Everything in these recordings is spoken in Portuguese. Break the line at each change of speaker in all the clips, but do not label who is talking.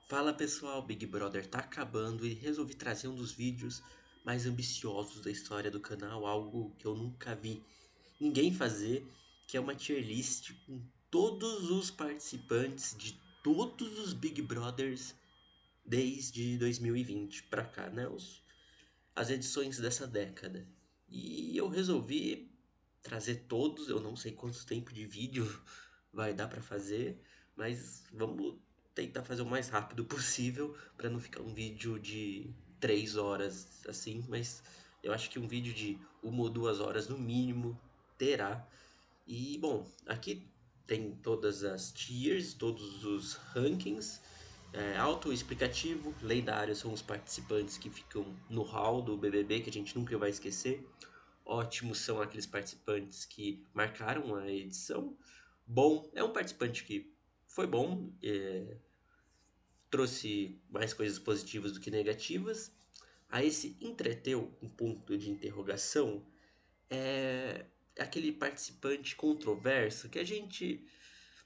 Fala pessoal, Big Brother tá acabando e resolvi trazer um dos vídeos mais ambiciosos da história do canal, algo que eu nunca vi ninguém fazer, que é uma tier list com todos os participantes de todos os Big Brothers desde 2020 pra cá, né? As edições dessa década. E eu resolvi trazer todos, eu não sei quanto tempo de vídeo vai dar pra fazer, mas vamos tentar fazer o mais rápido possível para não ficar um vídeo de 3 horas assim, mas eu acho que um vídeo de 1 ou 2 horas no mínimo terá. E bom, aqui tem todas as tiers, todos os rankings, autoexplicativo, lendário são os participantes que ficam no hall do BBB, que a gente nunca vai esquecer. Ótimos são aqueles participantes que marcaram a edição. Bom é um participante que foi bom, trouxe mais coisas positivas do que negativas. A esse entreteu um ponto de interrogação é aquele participante controverso que a gente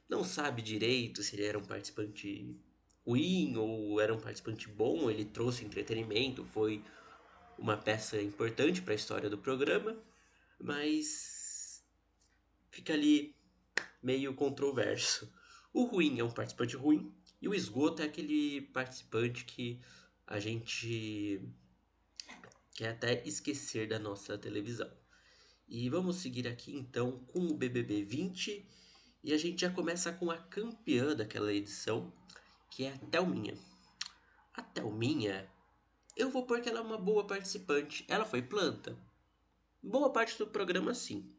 não sabe direito se ele era um participante ruim ou era um participante bom, ele trouxe entretenimento, foi uma peça importante para a história do programa, mas fica ali meio controverso. O ruim é um participante ruim e o esgoto é aquele participante que a gente quer até esquecer da nossa televisão. E vamos seguir aqui então com o BBB 20 e a gente já começa com a campeã daquela edição, que é a Thelminha. A Thelminha, eu vou pôr que ela é uma boa participante. Ela foi planta? Boa parte do programa sim,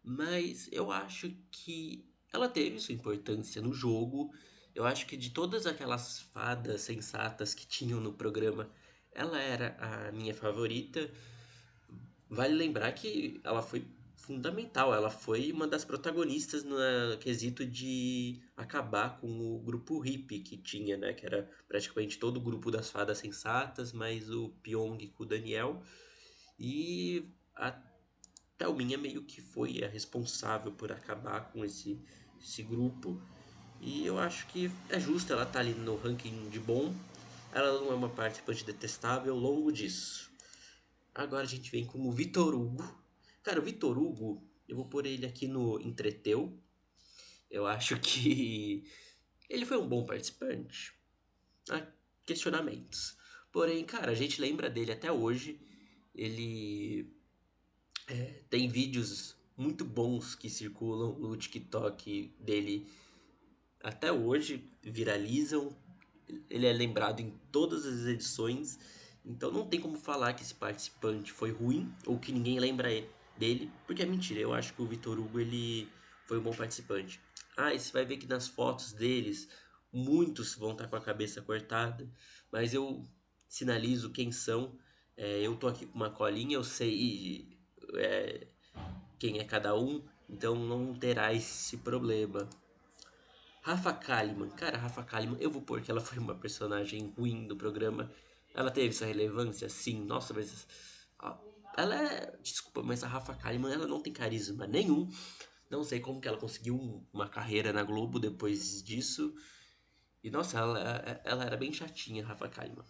mas eu acho que ela teve sua importância no jogo. Eu acho que de todas aquelas fadas sensatas que tinham no programa, ela era a minha favorita. Vale lembrar que ela foi fundamental, ela foi uma das protagonistas no quesito de acabar com o grupo hippie que tinha, né? Que era praticamente todo o grupo das fadas sensatas, mais o Pyong com o Daniel. E a Thelminha meio que foi a responsável por acabar com esse grupo. E eu acho que é justo ela estar ali no ranking de bom. Ela não é uma participante detestável, longo disso. Agora a gente vem com o Vitor Hugo. Cara, o Vitor Hugo, eu vou pôr ele aqui no Entreteu. Eu acho que ele foi um bom participante. Há questionamentos. Porém, cara, a gente lembra dele até hoje. Ele tem vídeos muito bons que circulam no TikTok dele até hoje, viralizam. Ele é lembrado em todas as edições. Então não tem como falar que esse participante foi ruim ou que ninguém lembra dele, porque é mentira. Eu acho que o Vitor Hugo ele foi um bom participante. Ah, e você vai ver que nas fotos deles muitos vão estar com a cabeça cortada, mas eu sinalizo quem são. Eu tô aqui com uma colinha, eu sei quem é cada um, então não terá esse problema. Rafa Kalimann, cara, Rafa Kalimann, eu vou pôr que ela foi uma personagem ruim do programa. Ela teve sua relevância, sim, nossa, mas. ah, Ela é. Desculpa, mas a Rafa Kalimann ela não tem carisma nenhum. Não sei como que ela conseguiu uma carreira na Globo depois disso. E nossa, ela era bem chatinha, a Rafa Kalimann.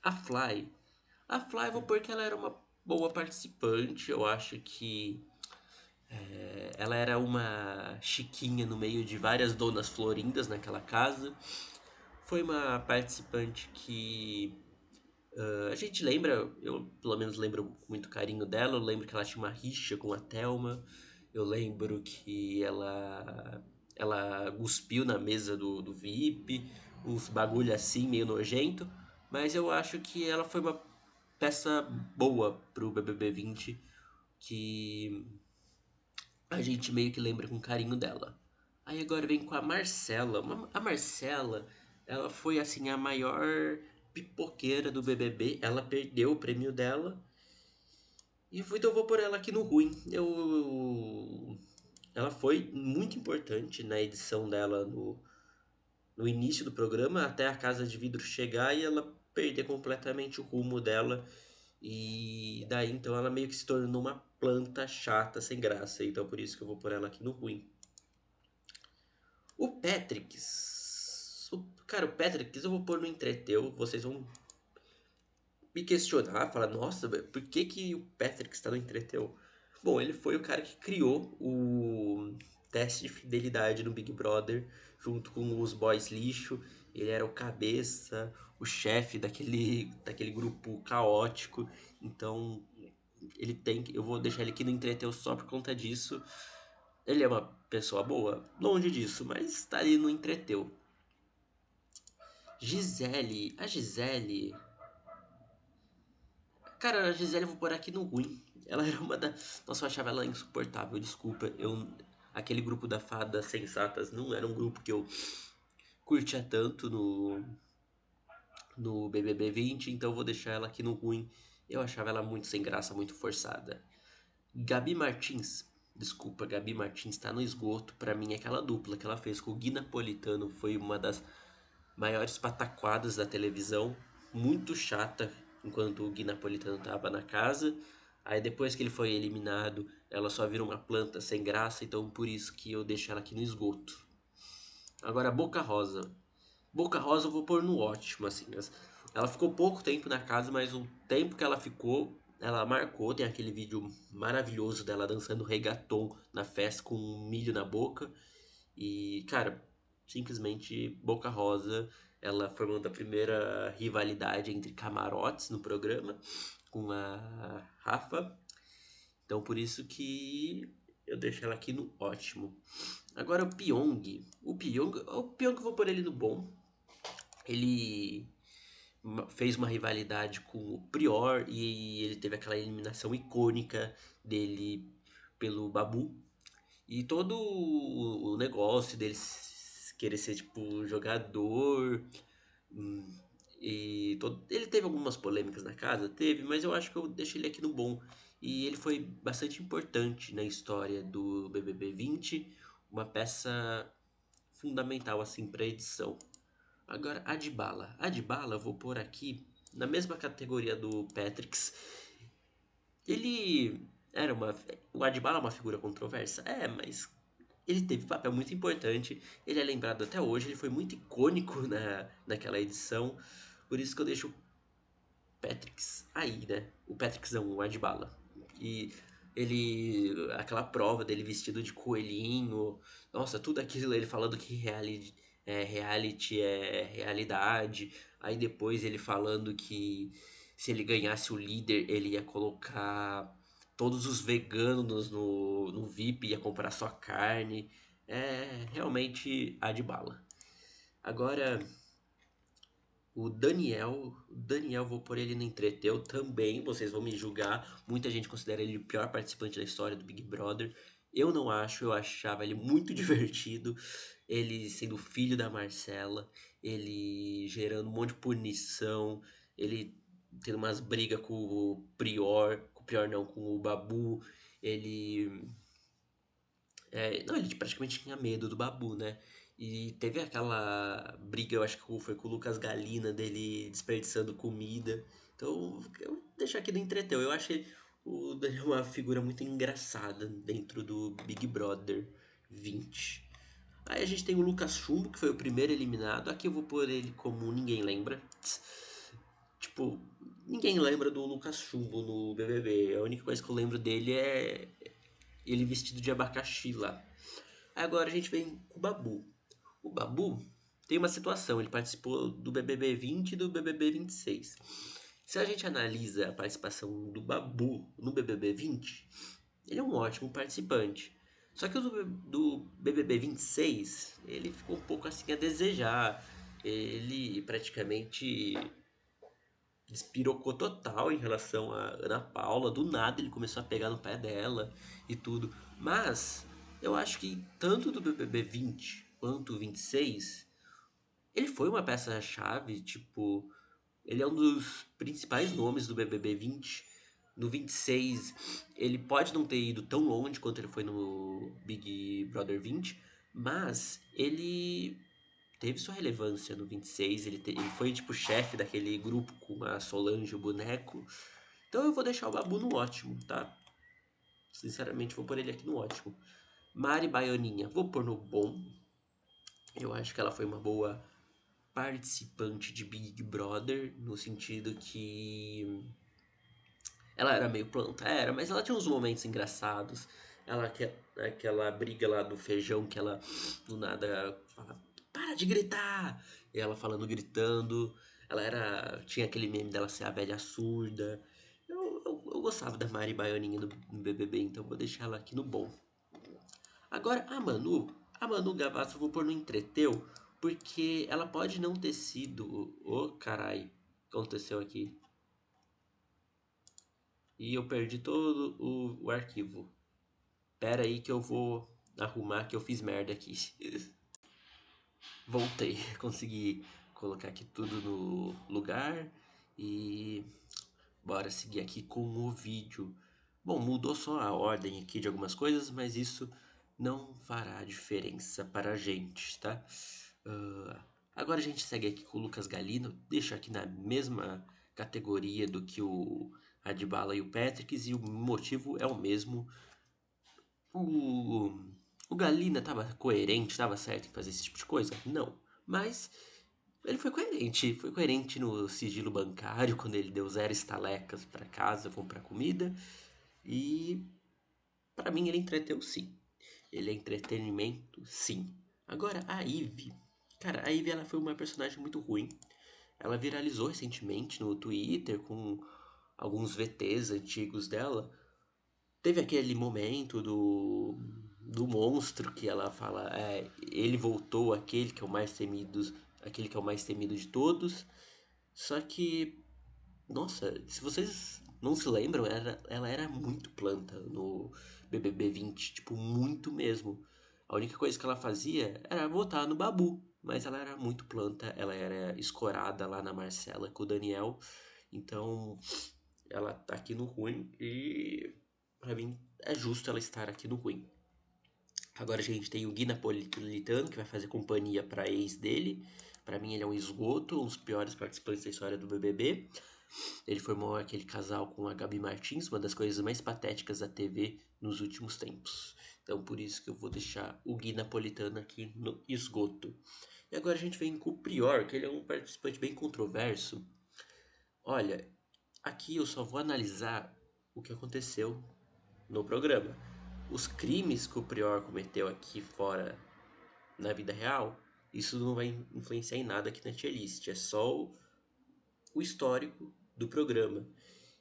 A Fly. A Fly, eu vou pôr que ela era uma boa participante. Eu acho que ela era uma chiquinha no meio de várias donas florindas naquela casa. Foi uma participante que a gente lembra, eu pelo menos lembro com muito carinho dela. Eu lembro que ela tinha uma rixa com a Thelma. Eu lembro que ela cuspiu na mesa do VIP, uns bagulho assim meio nojento. Mas eu acho que ela foi uma peça boa pro BBB 20 que a gente meio que lembra com carinho dela. Aí agora vem com a Marcela. A Marcela, ela foi assim a maior pipoqueira do BBB. Ela perdeu o prêmio dela. Então eu vou por ela aqui no ruim. Ela foi muito importante na edição dela no início do programa, até a Casa de Vidro chegar e ela perder completamente o rumo dela. E daí então ela meio que se tornou uma planta chata, sem graça. Então por isso que eu vou por ela aqui no ruim. O Patrix. Cara, o Patrick, eu vou pôr no entreteu. Vocês vão me questionar, falar, nossa, velho, por que que o Patrick está no entreteu? Bom, ele foi o cara que criou o teste de fidelidade no Big Brother, junto com os boys lixo. Ele era o cabeça, o chefe daquele grupo caótico. Então, eu vou deixar ele aqui no entreteu só por conta disso. Ele é uma pessoa boa? Longe disso, mas tá ali no entreteu. A Gisele. Cara, a Gisele eu vou pôr aqui no ruim. Ela era uma da. Nossa, eu achava ela insuportável, desculpa. Aquele grupo da Fadas Sensatas não era um grupo que eu curtia tanto no BBB 20, então eu vou deixar ela aqui no ruim. Eu achava ela muito sem graça, muito forçada. Gabi Martins. Desculpa, Gabi Martins tá no esgoto. Pra mim, aquela dupla que ela fez com o Gui Napolitano foi uma das maiores pataquadas da televisão, muito chata enquanto o Gui Napolitano tava na casa. Aí depois que ele foi eliminado, ela só vira uma planta sem graça, então por isso que eu deixo ela aqui no esgoto. Agora Boca Rosa. Boca Rosa eu vou pôr no ótimo, assim. Ela ficou pouco tempo na casa, mas o tempo que ela ficou, ela marcou. Tem aquele vídeo maravilhoso dela dançando reggaeton na festa com um milho na boca. E, cara, simplesmente Boca Rosa, ela formando a primeira rivalidade entre camarotes no programa com a Rafa. Então, por isso que eu deixo ela aqui no ótimo. Agora o Pyong. O Pyong eu vou pôr ele no bom. Ele fez uma rivalidade com o Prior e ele teve aquela eliminação icônica dele pelo Babu. E todo o negócio dele querer ser, tipo, jogador. hum, Ele teve algumas polêmicas na casa? Teve, mas eu acho que eu deixo ele aqui no bom. E ele foi bastante importante na história do BBB 20, uma peça fundamental, assim, pra edição. Agora, Adbala. Adbala eu vou pôr aqui na mesma categoria do Patrix. Ele era uma. O Adbala é uma figura controversa? É, mas ele teve um papel muito importante. Ele é lembrado até hoje. Ele foi muito icônico naquela edição. Por isso que eu deixo o Patrix aí, né? O Patrix não, o Adbala. E aquela prova dele vestido de coelhinho. Nossa, tudo aquilo, ele falando que reality é realidade. Aí depois ele falando que se ele ganhasse o líder, ele ia colocar todos os veganos no VIP, ia comprar só carne. É realmente a de bala. Agora, o Daniel, vou pôr ele no entreteu também, vocês vão me julgar. Muita gente considera ele o pior participante da história do Big Brother. Eu não acho, eu achava ele muito divertido. Ele sendo filho da Marcela, ele gerando um monte de punição, ele tendo umas brigas com o Prior não, com o Babu. Ele não, ele praticamente tinha medo do Babu, né? E teve aquela briga, eu acho que foi com o Lucas Galina, dele desperdiçando comida. Então, eu deixo aqui no entreteu. Eu achei o Daniel uma figura muito engraçada dentro do Big Brother 20. Aí a gente tem o Lucas Chumbo, que foi o primeiro eliminado. Aqui eu vou pôr ele como ninguém lembra. Tipo, ninguém lembra do Lucas Chumbo no BBB. A única coisa que eu lembro dele é ele vestido de abacaxi lá. Agora a gente vem com o Babu. O Babu tem uma situação, ele participou do BBB 20 e do BBB 26. Se a gente analisa a participação do Babu no BBB 20, ele é um ótimo participante. Só que o do BBB 26, ele ficou um pouco assim a desejar. Ele praticamente despirocou total em relação a Ana Paula. Do nada ele começou a pegar no pé dela e tudo. Mas eu acho que tanto do BBB 20 quanto o 26, ele foi uma peça-chave. Tipo, ele é um dos principais nomes do BBB 20. No 26, ele pode não ter ido tão longe quanto ele foi no Big Brother 20, mas ele teve sua relevância no 26. Ele foi tipo chefe daquele grupo com a Solange, o boneco. Então eu vou deixar o Babu no ótimo, tá? Sinceramente, vou pôr ele aqui no ótimo. Mari Baioninha, vou pôr no bom. Eu acho que ela foi uma boa participante de Big Brother, no sentido que ela era meio planta, era, mas ela tinha uns momentos engraçados. Aquela briga lá do feijão que ela do nada fala, para de gritar! E ela falando, gritando. Tinha aquele meme dela ser a velha surda. Eu gostava da Mari Baianinha no BBB, então vou deixar ela aqui no bom. Agora, a Manu Gavassi eu vou pôr no entreteu, porque ela pode não ter sido. Ô, carai, o que aconteceu aqui? E eu perdi todo o arquivo. Pera aí que eu vou arrumar que eu fiz merda aqui. Voltei, consegui colocar aqui tudo no lugar e bora seguir aqui com o vídeo. Bom, mudou só a ordem aqui de algumas coisas, mas isso não fará diferença para a gente, tá? Agora a gente segue aqui com o Lucas Galino, deixa aqui na mesma categoria do que o Adbala e o Patricks, e o motivo é o mesmo. O, o Galina estava coerente, estava certo em fazer esse tipo de coisa? Não. Mas ele foi coerente no sigilo bancário, quando ele deu 0 estalecas para casa comprar comida. E para mim ele entreteu sim. Ele é entretenimento, sim. Agora a Ivy. Cara, a Ivy ela foi uma personagem muito ruim. Ela viralizou recentemente no Twitter com alguns VTs antigos dela. Teve aquele momento do monstro que ela fala, ele voltou, aquele que é o mais temido de todos. Só que, nossa, se vocês não se lembram, ela era muito planta no BBB 20, tipo, muito mesmo. A única coisa que ela fazia era votar no Babu, mas ela era muito planta, ela era escorada lá na Marcela com o Daniel. Então, ela tá aqui no ruim e pra mim é justo ela estar aqui no ruim. Agora a gente tem o Gui Napolitano, que vai fazer companhia pra ex dele. Pra mim ele é um esgoto, um dos piores participantes da história do BBB. Ele formou aquele casal com a Gabi Martins, uma das coisas mais patéticas da TV nos últimos tempos. Então por isso que eu vou deixar o Gui Napolitano aqui no esgoto. E agora a gente vem com o Prior, que ele é um participante bem controverso. Olha, aqui eu só vou analisar o que aconteceu no programa. Os crimes que o Prior cometeu aqui fora na vida real, isso não vai influenciar em nada aqui na tier list. É só o histórico do programa.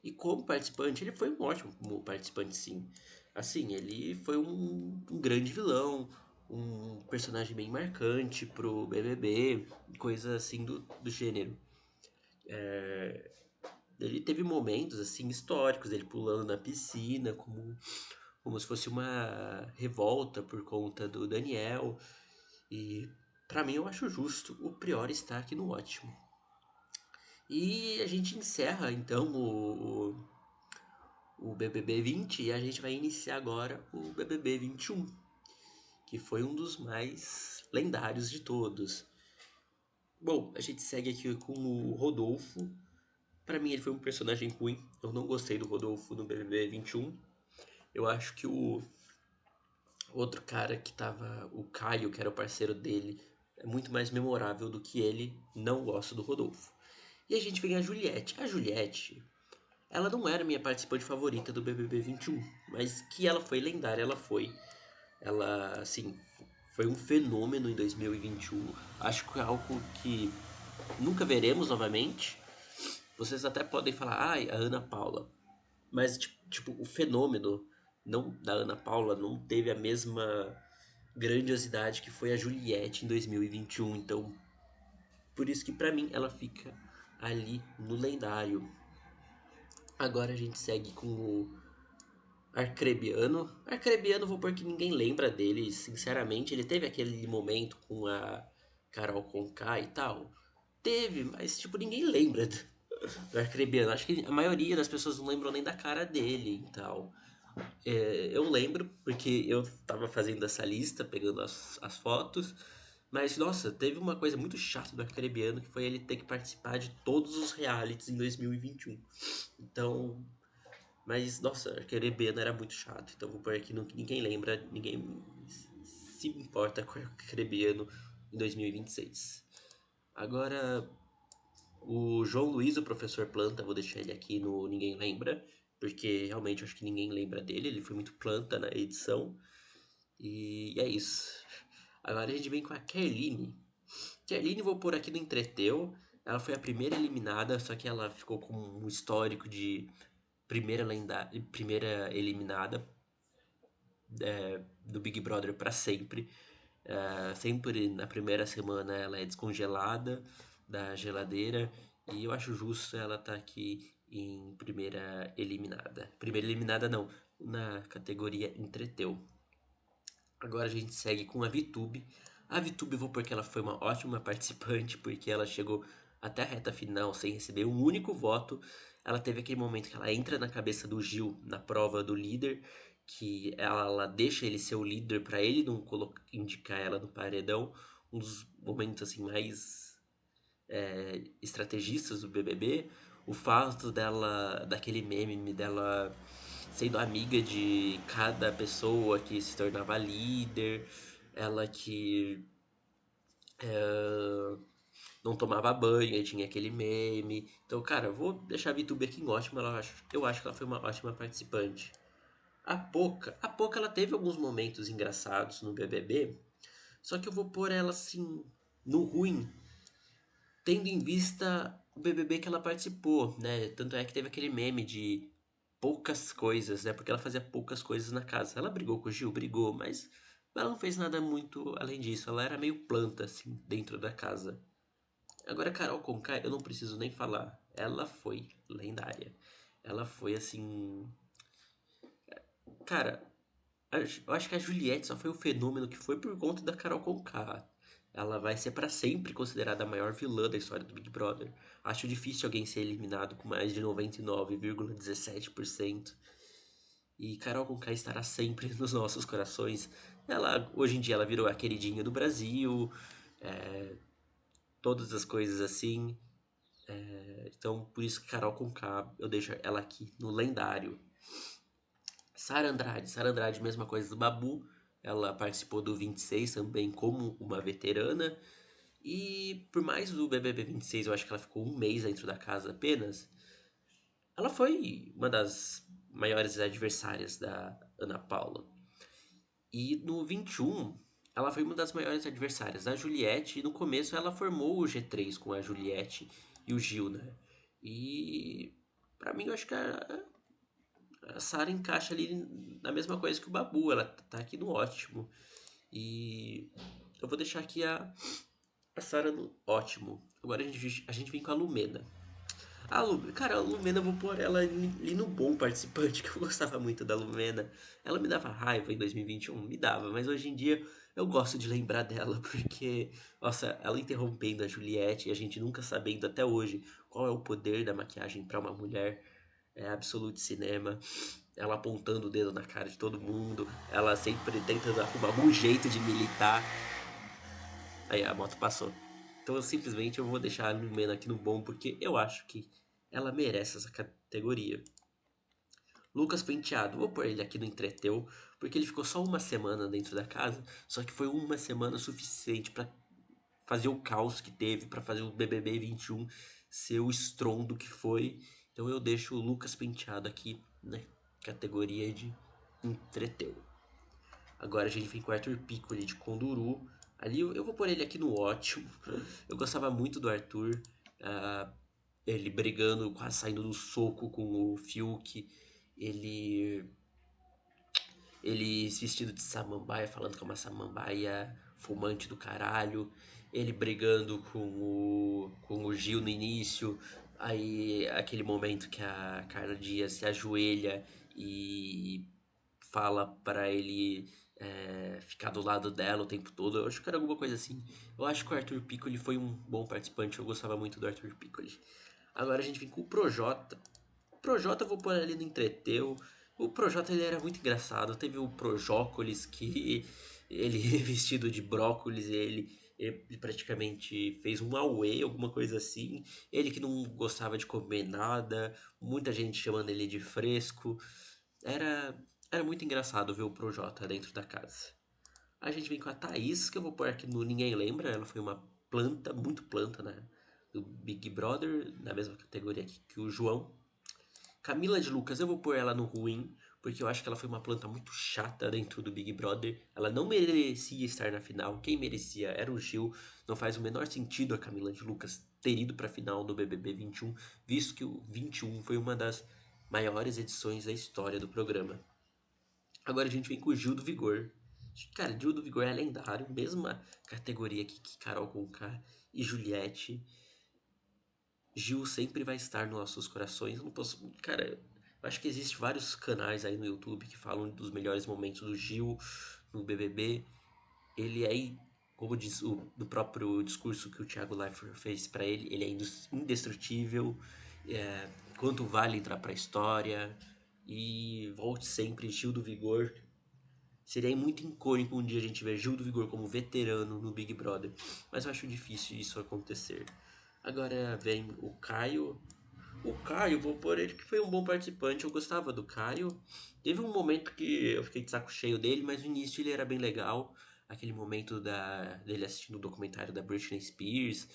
E como participante, ele foi um ótimo como participante, sim. Assim, ele foi um grande vilão, um personagem bem marcante pro BBB, coisa assim do gênero. Ele teve momentos assim históricos, ele pulando na piscina, como se fosse uma revolta por conta do Daniel. E pra mim eu acho justo o Priori estar aqui no ótimo. E a gente encerra então o BBB 20 e a gente vai iniciar agora o BBB 21, que foi um dos mais lendários de todos. Bom, a gente segue aqui com o Rodolfo. Pra mim ele foi um personagem ruim. Eu não gostei do Rodolfo no BBB 21. Eu acho que o outro cara que tava, o Caio, que era o parceiro dele, é muito mais memorável do que ele. Não gosto do Rodolfo. E a gente vem a Juliette. A Juliette, ela não era minha participante favorita do BBB 21, mas que ela foi lendária, ela foi. Ela, assim, foi um fenômeno em 2021. Acho que é algo que nunca veremos novamente. Vocês até podem falar, ai, a Ana Paula. Mas, tipo, o fenômeno não da Ana Paula não teve a mesma grandiosidade que foi a Juliette em 2021. Então, por isso que pra mim ela fica ali no lendário. Agora a gente segue com o Arcrebiano. Arcrebiano vou pôr que ninguém lembra dele, sinceramente. Ele teve aquele momento com a Carol Conká e tal. Teve, mas tipo, ninguém lembra do Arcrebiano. Acho que a maioria das pessoas não lembram nem da cara dele e tal. Eu lembro porque eu tava fazendo essa lista, pegando as fotos. Mas, nossa, teve uma coisa muito chata do Arcrebiano, que foi ele ter que participar de todos os realities em 2021. Então, mas, nossa, Arcrebiano era muito chato. Então, vou pôr aqui no que ninguém lembra, ninguém se importa com Arcrebiano em 2026. Agora, o João Luiz, o professor Planta, vou deixar ele aqui no Ninguém Lembra, porque realmente eu acho que ninguém lembra dele, ele foi muito planta na edição. E é isso. Agora a gente vem com a Kerline. Kerline vou pôr aqui no Entreteu. Ela foi a primeira eliminada, só que ela ficou com um histórico de primeira eliminada do Big Brother para sempre. Sempre na primeira semana ela é descongelada da geladeira e eu acho justo ela estar aqui em primeira eliminada. Primeira eliminada não, na categoria Entreteu. Agora a gente segue com a VTube. A VTube eu vou porque ela foi uma ótima participante, porque ela chegou até a reta final sem receber um único voto. Ela teve aquele momento que ela entra na cabeça do Gil na prova do líder, que ela deixa ele ser o líder para ele não indicar ela no paredão. Um dos momentos assim mais estrategistas do BBB. O fato dela, daquele meme dela sendo amiga de cada pessoa que se tornava líder, ela que não tomava banho, aí tinha aquele meme. Então, cara, eu vou deixar a VTube aqui em ótimo, eu acho que ela foi uma ótima participante. A Poca ela teve alguns momentos engraçados no BBB, só que eu vou pôr ela assim no ruim, tendo em vista o BBB que ela participou, né? Tanto é que teve aquele meme de poucas coisas, né? Porque ela fazia poucas coisas na casa. Ela brigou com o Gil, brigou, mas ela não fez nada muito além disso. Ela era meio planta, assim, dentro da casa. Agora, a Carol Conká, eu não preciso nem falar. Ela foi lendária. Ela foi, assim... Cara, eu acho que a Juliette só foi o fenômeno que foi por conta da Carol Conká. Ela vai ser para sempre considerada a maior vilã da história do Big Brother. Acho difícil alguém ser eliminado com mais de 99,17%. E Carol Conká estará sempre nos nossos corações. Ela, hoje em dia, ela virou a queridinha do Brasil, é, todas as coisas assim. Então, por isso que Carol Conká, eu deixo ela aqui no lendário. Sara Andrade, mesma coisa do Babu. Ela participou do 26 também como uma veterana. E por mais do BBB 26, eu acho que ela ficou um mês dentro da casa apenas. Ela foi uma das maiores adversárias da Ana Paula. E no 21, ela foi uma das maiores adversárias da Juliette. E no começo ela formou o G3 com a Juliette e o Gil, né? E pra mim eu acho que a Sarah encaixa ali na mesma coisa que o Babu. Ela tá aqui no ótimo. E eu vou deixar aqui a Sarah no ótimo. Agora a gente vem com a Lumena. Cara, a Lumena, eu vou pôr ela ali no bom participante, que eu gostava muito da Lumena. Ela me dava raiva em 2021, me dava, mas hoje em dia eu gosto de lembrar dela, porque, nossa, ela interrompendo a Juliette e a gente nunca sabendo até hoje qual é o poder da maquiagem para uma mulher, é absoluto cinema. Ela apontando o dedo na cara de todo mundo, ela sempre tentando arrumar algum jeito de militar. Aí a moto passou. Então eu vou deixar a Lumena aqui no bom porque eu acho que ela merece essa categoria. Lucas Penteado, vou pôr ele aqui no Entreteu, porque ele ficou só uma semana dentro da casa, só que foi uma semana suficiente para fazer o caos que teve, para fazer o BBB 21 ser o estrondo que foi. Então eu deixo o Lucas Penteado aqui na categoria de Entreteu. Agora a gente vem com o Arthur Piccoli de Conduru. Ali eu vou pôr ele aqui no ótimo. Eu gostava muito do Arthur. ah, ele brigando, quase saindo no soco com o Fiuk. Ele, ele se vestido de samambaia, falando que é uma samambaia fumante do caralho. Ele brigando com o Gil no início. Aí aquele momento que a Carla Dias se ajoelha e fala para ele ficar do lado dela o tempo todo. Eu acho que era alguma coisa assim. Eu acho que o Arthur Piccoli foi um bom participante. Eu gostava muito do Arthur Piccoli. Agora a gente vem com o Projota. O Projota eu vou pôr ali no Entreteu. O Projota ele era muito engraçado. Teve o Projócolis que ele vestido de brócolis, ele praticamente fez um auê, alguma coisa assim. Ele que não gostava de comer nada, muita gente chamando ele de fresco. Era, era muito engraçado ver o Projota dentro da casa. A gente vem com a Thaís, que eu vou pôr aqui no Ninguém Lembra. Ela foi uma planta, muito planta, né? Do Big Brother, na mesma categoria que o João. Camila de Lucas, eu vou pôr ela no ruim, porque eu acho que ela foi uma planta muito chata dentro do Big Brother. Ela não merecia estar na final. Quem merecia era o Gil. Não faz o menor sentido a Camila de Lucas ter ido para a final do BBB 21, visto que o 21 foi uma das maiores edições da história do programa. Agora a gente vem com o Gil do Vigor. Cara, Gil do Vigor é lendário, mesma categoria que Carol Conká e Juliette. Gil sempre vai estar nos nossos corações. Eu não posso. Cara, eu acho que existem vários canais aí no YouTube que falam dos melhores momentos do Gil no BBB. Ele é, como diz o do próprio discurso que o Thiago Leifert fez pra ele é indestrutível. Quanto vale entrar pra história. E volte sempre, Gil do Vigor. Seria muito icônico um dia a gente ver Gil do Vigor como veterano no Big Brother. Mas eu acho difícil isso acontecer. Agora vem o Caio. O Caio, vou pôr ele que foi um bom participante. Eu gostava do Caio. Teve um momento que eu fiquei de saco cheio dele, mas no início ele era bem legal. Aquele momento dele assistindo o documentário da Britney Spears.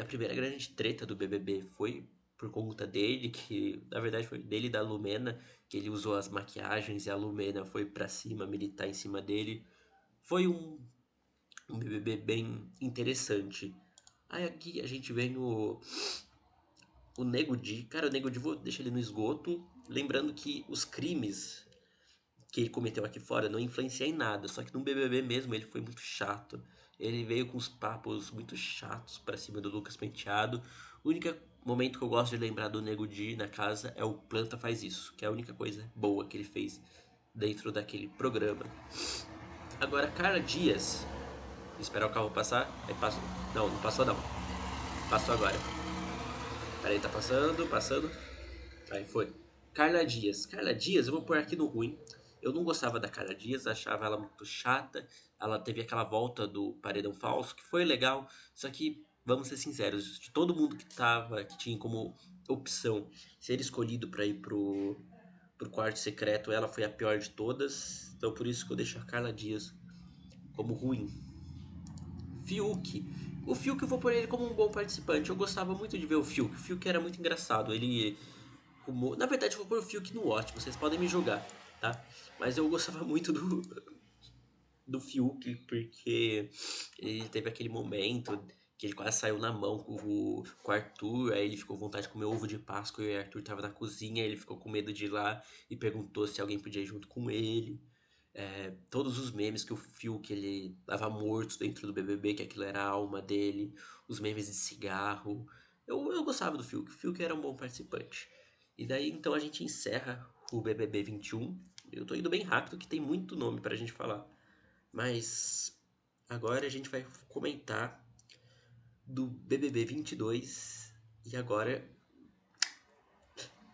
A primeira grande treta do BBB foi por conta dele, que na verdade foi dele e da Lumena, que ele usou as maquiagens e a Lumena foi pra cima, militar em cima dele. Foi um BBB bem interessante. Aí aqui a gente vem o Nego Di. Cara, o Nego Di, vou deixar ele no esgoto. Lembrando que os crimes que ele cometeu aqui fora não influenciam em nada. Só que no BBB mesmo ele foi muito chato. Ele veio com uns papos muito chatos pra cima do Lucas Penteado. O único momento que eu gosto de lembrar do Nego Di na casa é o Planta Faz Isso, que é a única coisa boa que ele fez dentro daquele programa. Agora, Carla Dias. Esperar o carro passar. Aí passou. Não, não passou não. Passou agora. Peraí, tá passando, passando. Aí foi. Carla Dias. Carla Dias, eu vou pôr aqui no ruim. Eu não gostava da Carla Dias, achava ela muito chata. Ela teve aquela volta do Paredão Falso, que foi legal. Só que, vamos ser sinceros, de todo mundo que tinha como opção ser escolhido para ir pro quarto secreto, ela foi a pior de todas. Então por isso que eu deixo a Carla Dias como ruim. Fiuk. O Fiuk eu vou pôr ele como um bom participante. Eu gostava muito de ver o Fiuk. O Fiuk era muito engraçado. Ele na verdade, eu vou pôr o Fiuk no ótimo, vocês podem me julgar, tá? Mas eu gostava muito do Fiuk, porque ele teve aquele momento que ele quase saiu na mão com o Arthur, aí ele ficou com vontade de comer ovo de Páscoa e o Arthur tava na cozinha, ele ficou com medo de ir lá e perguntou se alguém podia ir junto com ele. Todos os memes que o Fiuk ele dava mortos dentro do BBB, que aquilo era a alma dele, os memes de cigarro. Eu gostava do Fiuk, o Fiuk era um bom participante. E daí então a gente encerra o BBB 21. Eu tô indo bem rápido que tem muito nome pra gente falar. Mas agora a gente vai comentar do BBB 22. E agora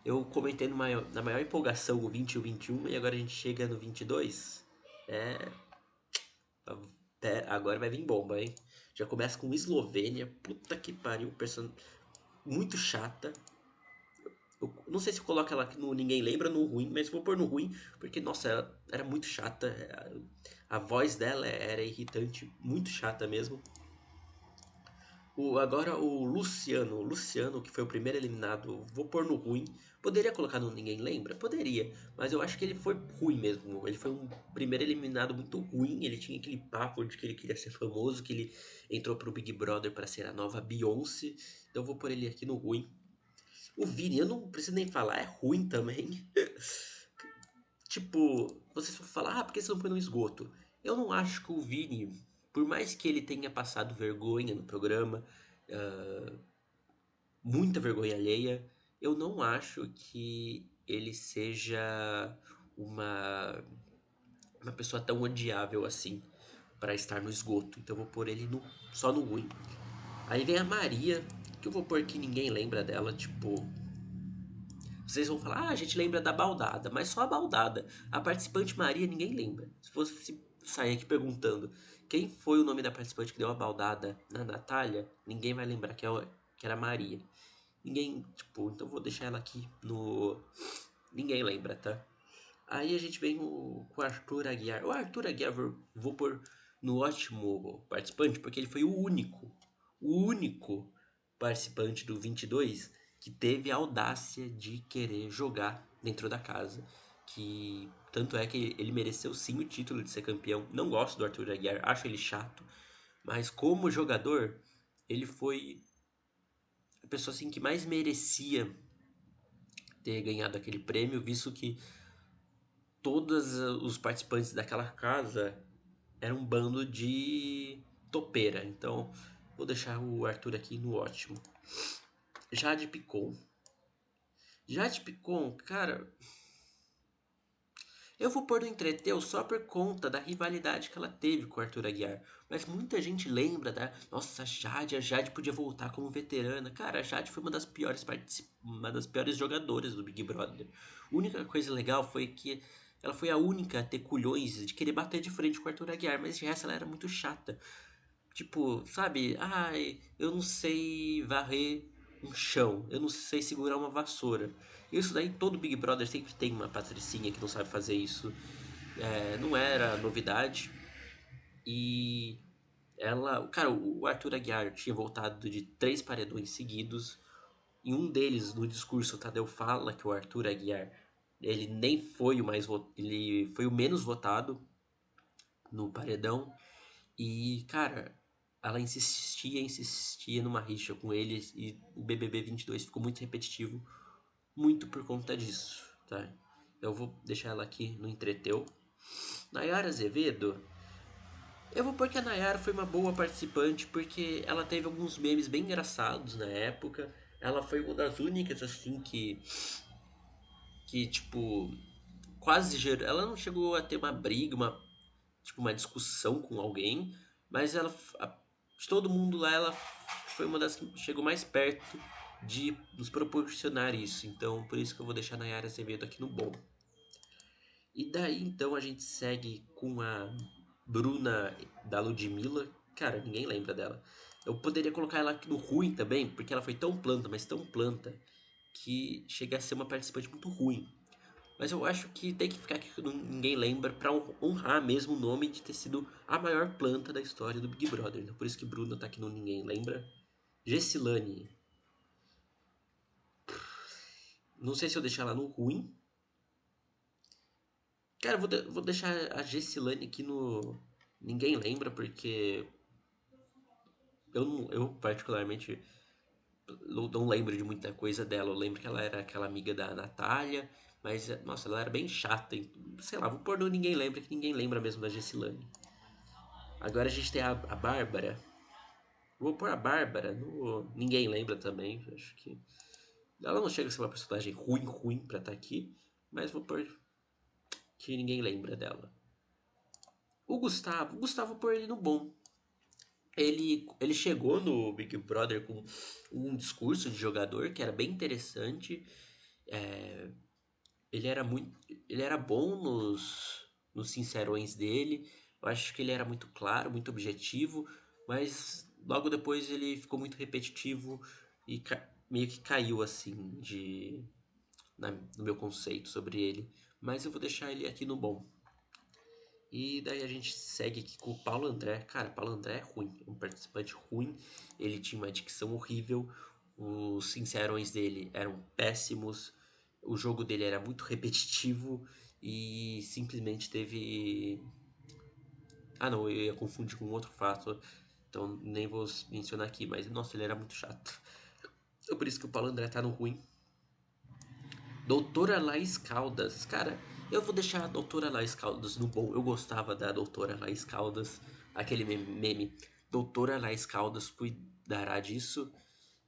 eu comentei na maior empolgação o 20 e o 21 e agora a gente chega no 22. É, agora vai vir bomba, hein? Já começa com Eslovênia. Puta que pariu, muito chata. Eu não sei se coloca ela no Ninguém Lembra no ruim, mas vou pôr no ruim, porque, nossa, ela era muito chata. A voz dela era irritante, muito chata mesmo. Agora o Luciano, que foi o primeiro eliminado, vou pôr no ruim. Poderia colocar no Ninguém Lembra? Poderia, mas eu acho que ele foi ruim mesmo. Ele foi um primeiro eliminado muito ruim. Ele tinha aquele papo de que ele queria ser famoso, que ele entrou pro Big Brother para ser a nova Beyoncé. Então eu vou pôr ele aqui no ruim. O Vini, eu não preciso nem falar, é ruim também. Tipo, vocês vão falar, por que você não põe no esgoto? Eu não acho que o Vini, por mais que ele tenha passado vergonha no programa, ah, muita vergonha alheia, eu não acho que ele seja uma, uma pessoa tão odiável assim para estar no esgoto. Então eu vou pôr ele só no ruim. Aí vem a Maria, que eu vou pôr que ninguém lembra dela, tipo, vocês vão falar, a gente lembra da baldada, mas só a baldada. A participante Maria ninguém lembra. Se fosse sair aqui perguntando quem foi o nome da participante que deu a baldada na Natália, ninguém vai lembrar que era Maria. Ninguém, tipo, então vou deixar ela aqui no. Ninguém lembra, tá? Aí a gente vem com o Arthur Aguiar. O Arthur Aguiar vou pôr no ótimo participante, porque ele foi o único. o único participante do 22 que teve a audácia de querer jogar dentro da casa. Que tanto é que ele mereceu sim o título de ser campeão. Não gosto do Arthur Aguiar, acho ele chato, mas como jogador, ele foi a pessoa assim que mais merecia ter ganhado aquele prêmio, visto que todos os participantes daquela casa eram um bando de topeira. Então, vou deixar o Arthur aqui no ótimo. Jade Picon. Jade Picon, cara, eu vou pôr no Entreteu só por conta da rivalidade que ela teve com o Arthur Aguiar. Mas muita gente lembra da. Nossa, a Jade podia voltar como veterana. Cara, a Jade foi uma das piores jogadoras do Big Brother. A única coisa legal foi que ela foi a única a ter culhões de querer bater de frente com o Arthur Aguiar, mas de resto ela era muito chata. Tipo, sabe? Ai, eu não sei varrer um chão, eu não sei segurar uma vassoura. Isso daí todo Big Brother sempre tem uma patricinha que não sabe fazer isso. Não era novidade. E ela. Cara, o Arthur Aguiar tinha voltado de 3 paredões seguidos. Em um deles, no discurso, o Tadeu fala que o Arthur Aguiar ele nem foi o mais ele foi o menos votado no paredão. E, cara, ela insistia numa rixa com eles e o BBB 22 ficou muito repetitivo, muito por conta disso, tá? Eu vou deixar ela aqui no Entreteu. Nayara Azevedo, eu vou pôr que a Nayara foi uma boa participante porque ela teve alguns memes bem engraçados na época. Ela foi uma das únicas, assim, que tipo, quase gerou. Ela não chegou a ter uma briga, tipo, uma discussão com alguém, mas ela, de todo mundo lá, ela foi uma das que chegou mais perto de nos proporcionar isso. Então, por isso que eu vou deixar a Nayara Azevedo aqui no bom. E daí, então, a gente segue com a Bruna da Ludmilla. Cara, ninguém lembra dela. Eu poderia colocar ela aqui no ruim também, porque ela foi tão planta, mas tão planta, que chega a ser uma participante muito ruim. Mas eu acho que tem que ficar aqui que ninguém lembra pra honrar mesmo o nome de ter sido a maior planta da história do Big Brother. Então por isso que Bruna tá aqui no Ninguém Lembra. Gessilane. Não sei se eu deixar ela no ruim. Cara, vou deixar a Gessilane aqui no Ninguém Lembra, porque eu particularmente não lembro de muita coisa dela. Eu lembro que ela era aquela amiga da Natália, mas, nossa, ela era bem chata. Sei lá, vou pôr no Ninguém Lembra, que ninguém lembra mesmo da Gessilane. Agora a gente tem a Bárbara. Vou pôr a Bárbara. Ninguém lembra também. Acho que. Ela não chega a ser uma personagem ruim pra estar aqui. Mas vou pôr que ninguém lembra dela. O Gustavo pôr ele no bom. Ele chegou no Big Brother com um discurso de jogador que era bem interessante. É, ele era bom nos sincerões dele. Eu acho que ele era muito claro, muito objetivo, mas logo depois ele ficou muito repetitivo e meio que caiu assim no meu conceito sobre ele. Mas eu vou deixar ele aqui no bom. E daí a gente segue aqui com o Paulo André. Cara, Paulo André é ruim, é um participante ruim. Ele tinha uma dicção horrível. Os sincerões dele eram péssimos. O jogo dele era muito repetitivo e simplesmente teve. Ah, não, eu ia confundir com outro fato. Então nem vou mencionar aqui, mas nossa, ele era muito chato. É por isso que o Paulo André tá no ruim. Doutora Laís Caldas. Cara, eu vou deixar a Doutora Laís Caldas no bom. Eu gostava da Doutora Laís Caldas. Aquele meme. Doutora Laís Caldas cuidará disso.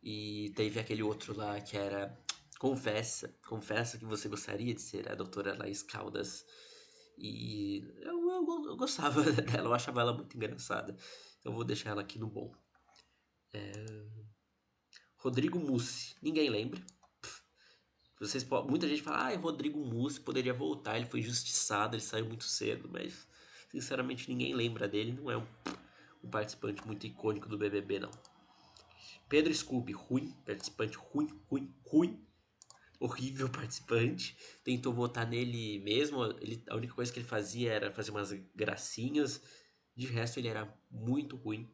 E teve aquele outro lá que era confessa que você gostaria de ser a Doutora Laís Caldas. E eu gostava dela, eu achava ela muito engraçada. Eu vou deixar ela aqui no bom. Rodrigo Mussi. Ninguém lembra. Muita gente fala, ah, Rodrigo Mussi poderia voltar, ele foi injustiçado, ele saiu muito cedo, mas sinceramente ninguém lembra dele, não é um participante muito icônico do BBB, não. Pedro Scooby, ruim, participante ruim, horrível participante. Tentou votar nele mesmo, a única coisa que ele fazia era fazer umas gracinhas, de resto ele era muito ruim.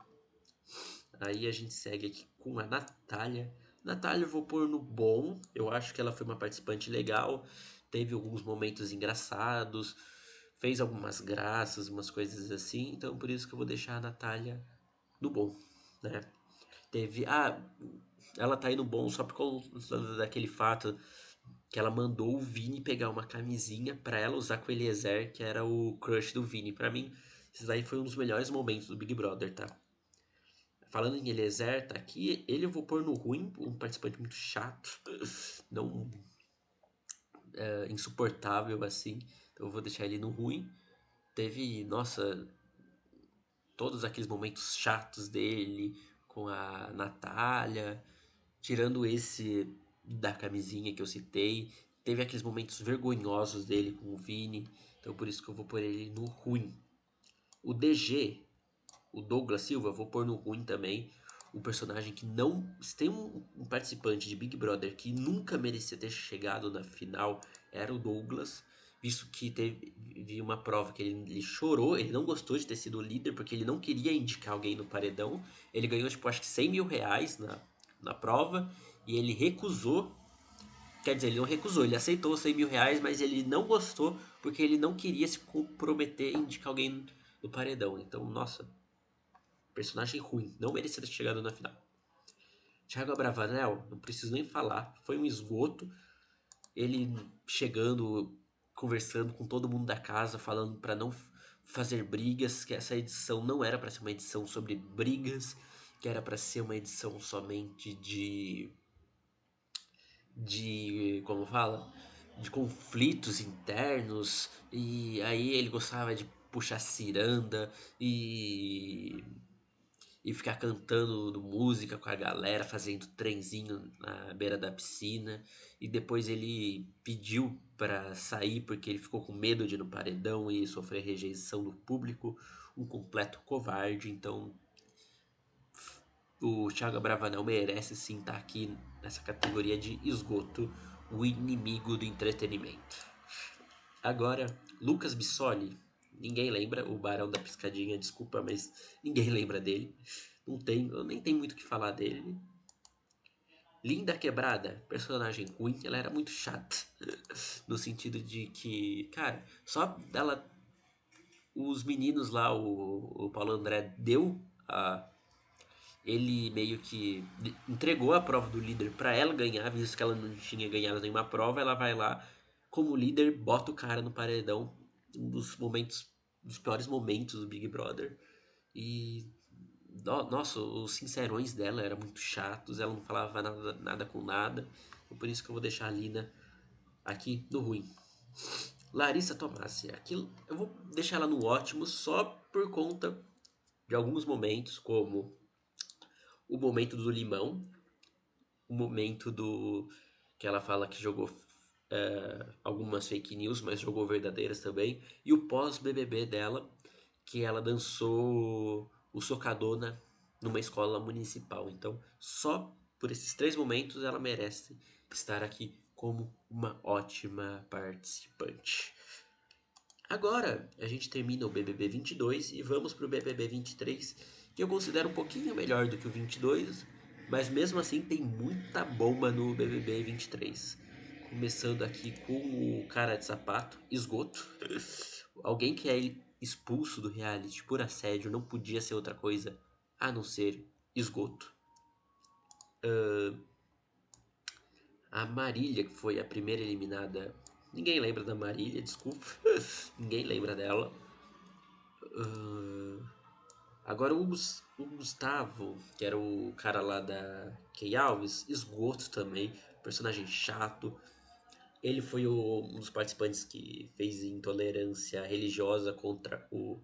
Aí a gente segue aqui com a Natália. Natália eu vou pôr no bom. Eu acho que ela foi uma participante legal. Teve alguns momentos engraçados. Fez algumas graças, umas coisas assim. Então por isso que eu vou deixar a Natália no bom, né? Teve. Ah, ela tá aí no bom só por causa daquele fato que ela mandou o Vini pegar uma camisinha pra ela usar com o Eliezer, que era o crush do Vini. Pra mim, isso daí foi um dos melhores momentos do Big Brother, tá? Falando em Eliezer, tá aqui. Ele eu vou pôr no ruim, um participante muito chato. Não insuportável assim. Então eu vou deixar ele no ruim. Teve, nossa, todos aqueles momentos chatos dele com a Natália. Tirando esse da camisinha que eu citei. Teve aqueles momentos vergonhosos dele com o Vini. Então por isso que eu vou pôr ele no ruim. O DG, o Douglas Silva, vou pôr no ruim também. Um personagem que não. Se tem um participante de Big Brother que nunca merecia ter chegado na final, era o Douglas. Visto que teve uma prova que ele chorou, ele não gostou de ter sido o líder, porque ele não queria indicar alguém no paredão. Ele ganhou, tipo, acho que 100 mil reais na prova, e ele recusou. Quer dizer, ele não recusou, ele aceitou os 100 mil reais, mas ele não gostou porque ele não queria se comprometer a indicar alguém no paredão. Então, nossa, personagem ruim, não merecia ter chegado na final. Thiago Abravanel, não preciso nem falar, foi um esgoto. Ele chegando, conversando com todo mundo da casa, falando para não fazer brigas, que essa edição não era para ser uma edição sobre brigas, que era para ser uma edição somente de como fala, de conflitos internos. E aí ele gostava de puxar ciranda e ficar cantando música com a galera, fazendo trenzinho na beira da piscina. E depois ele pediu para sair porque ele ficou com medo de ir no paredão e sofrer rejeição do público. Um completo covarde. Então o Thiago Bravanel merece sim estar aqui nessa categoria de esgoto, o inimigo do entretenimento. Agora, Lucas Bissoli. Ninguém lembra, o Barão da Piscadinha, desculpa, mas ninguém lembra dele. Não tem, eu nem tenho muito o que falar dele. Linda Quebrada, personagem ruim, ela era muito chata. No sentido de que, cara, só ela. Os meninos lá, o Paulo André deu a. Ele meio que entregou a prova do líder pra ela ganhar, visto que ela não tinha ganhado nenhuma prova. Ela vai lá, como líder, bota o cara no paredão. Um dos momentos, dos piores momentos do Big Brother. E nossa, os sincerões dela eram muito chatos, ela não falava nada com nada. Então, por isso que eu vou deixar a Lina aqui no ruim. Larissa Tomassi, aquilo eu vou deixar ela no ótimo só por conta de alguns momentos, como o momento do limão, o momento do que ela fala que jogou algumas fake news, mas jogou verdadeiras também, e o pós-BBB dela, que ela dançou o Socadona numa escola municipal. Então, só por esses três momentos ela merece estar aqui como uma ótima participante. Agora a gente termina o BBB 22 e vamos para o BBB 23, que eu considero um pouquinho melhor do que o 22, mas mesmo assim tem muita bomba no BBB 23. Começando aqui com o cara de sapato, esgoto. Alguém que é expulso do reality por assédio não podia ser outra coisa a não ser esgoto. A Marília, que foi a primeira eliminada. Ninguém lembra da Marília, desculpa. Ninguém lembra dela. Agora o Gustavo, que era o cara lá da Key Alves, esgoto também, personagem chato. Ele foi um dos participantes que fez intolerância religiosa contra o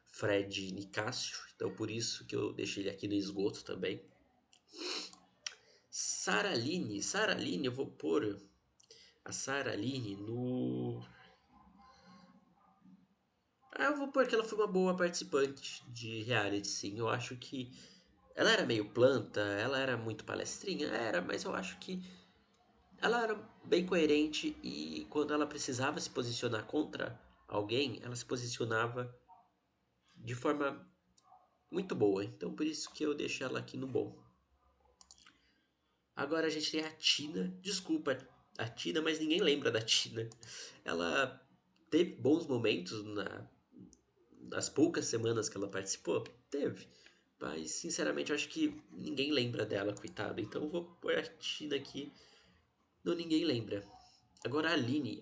Fred Nicásio, então por isso que eu deixei ele aqui no esgoto também. Saraline, eu vou pôr a Saraline no. Ah, eu vou pôr que ela foi uma boa participante de reality, sim. Eu acho que ela era meio planta, ela era muito palestrinha, era, mas eu acho que ela era bem coerente e quando ela precisava se posicionar contra alguém, ela se posicionava de forma muito boa. Então por isso que eu deixo ela aqui no bom. Agora a gente tem a Tina. Desculpa a Tina, mas ninguém lembra da Tina. Ela teve bons momentos nas poucas semanas que ela participou. Teve. Mas sinceramente eu acho que ninguém lembra dela, coitada. Então eu vou pôr a Tina aqui no ninguém lembra. Agora a Aline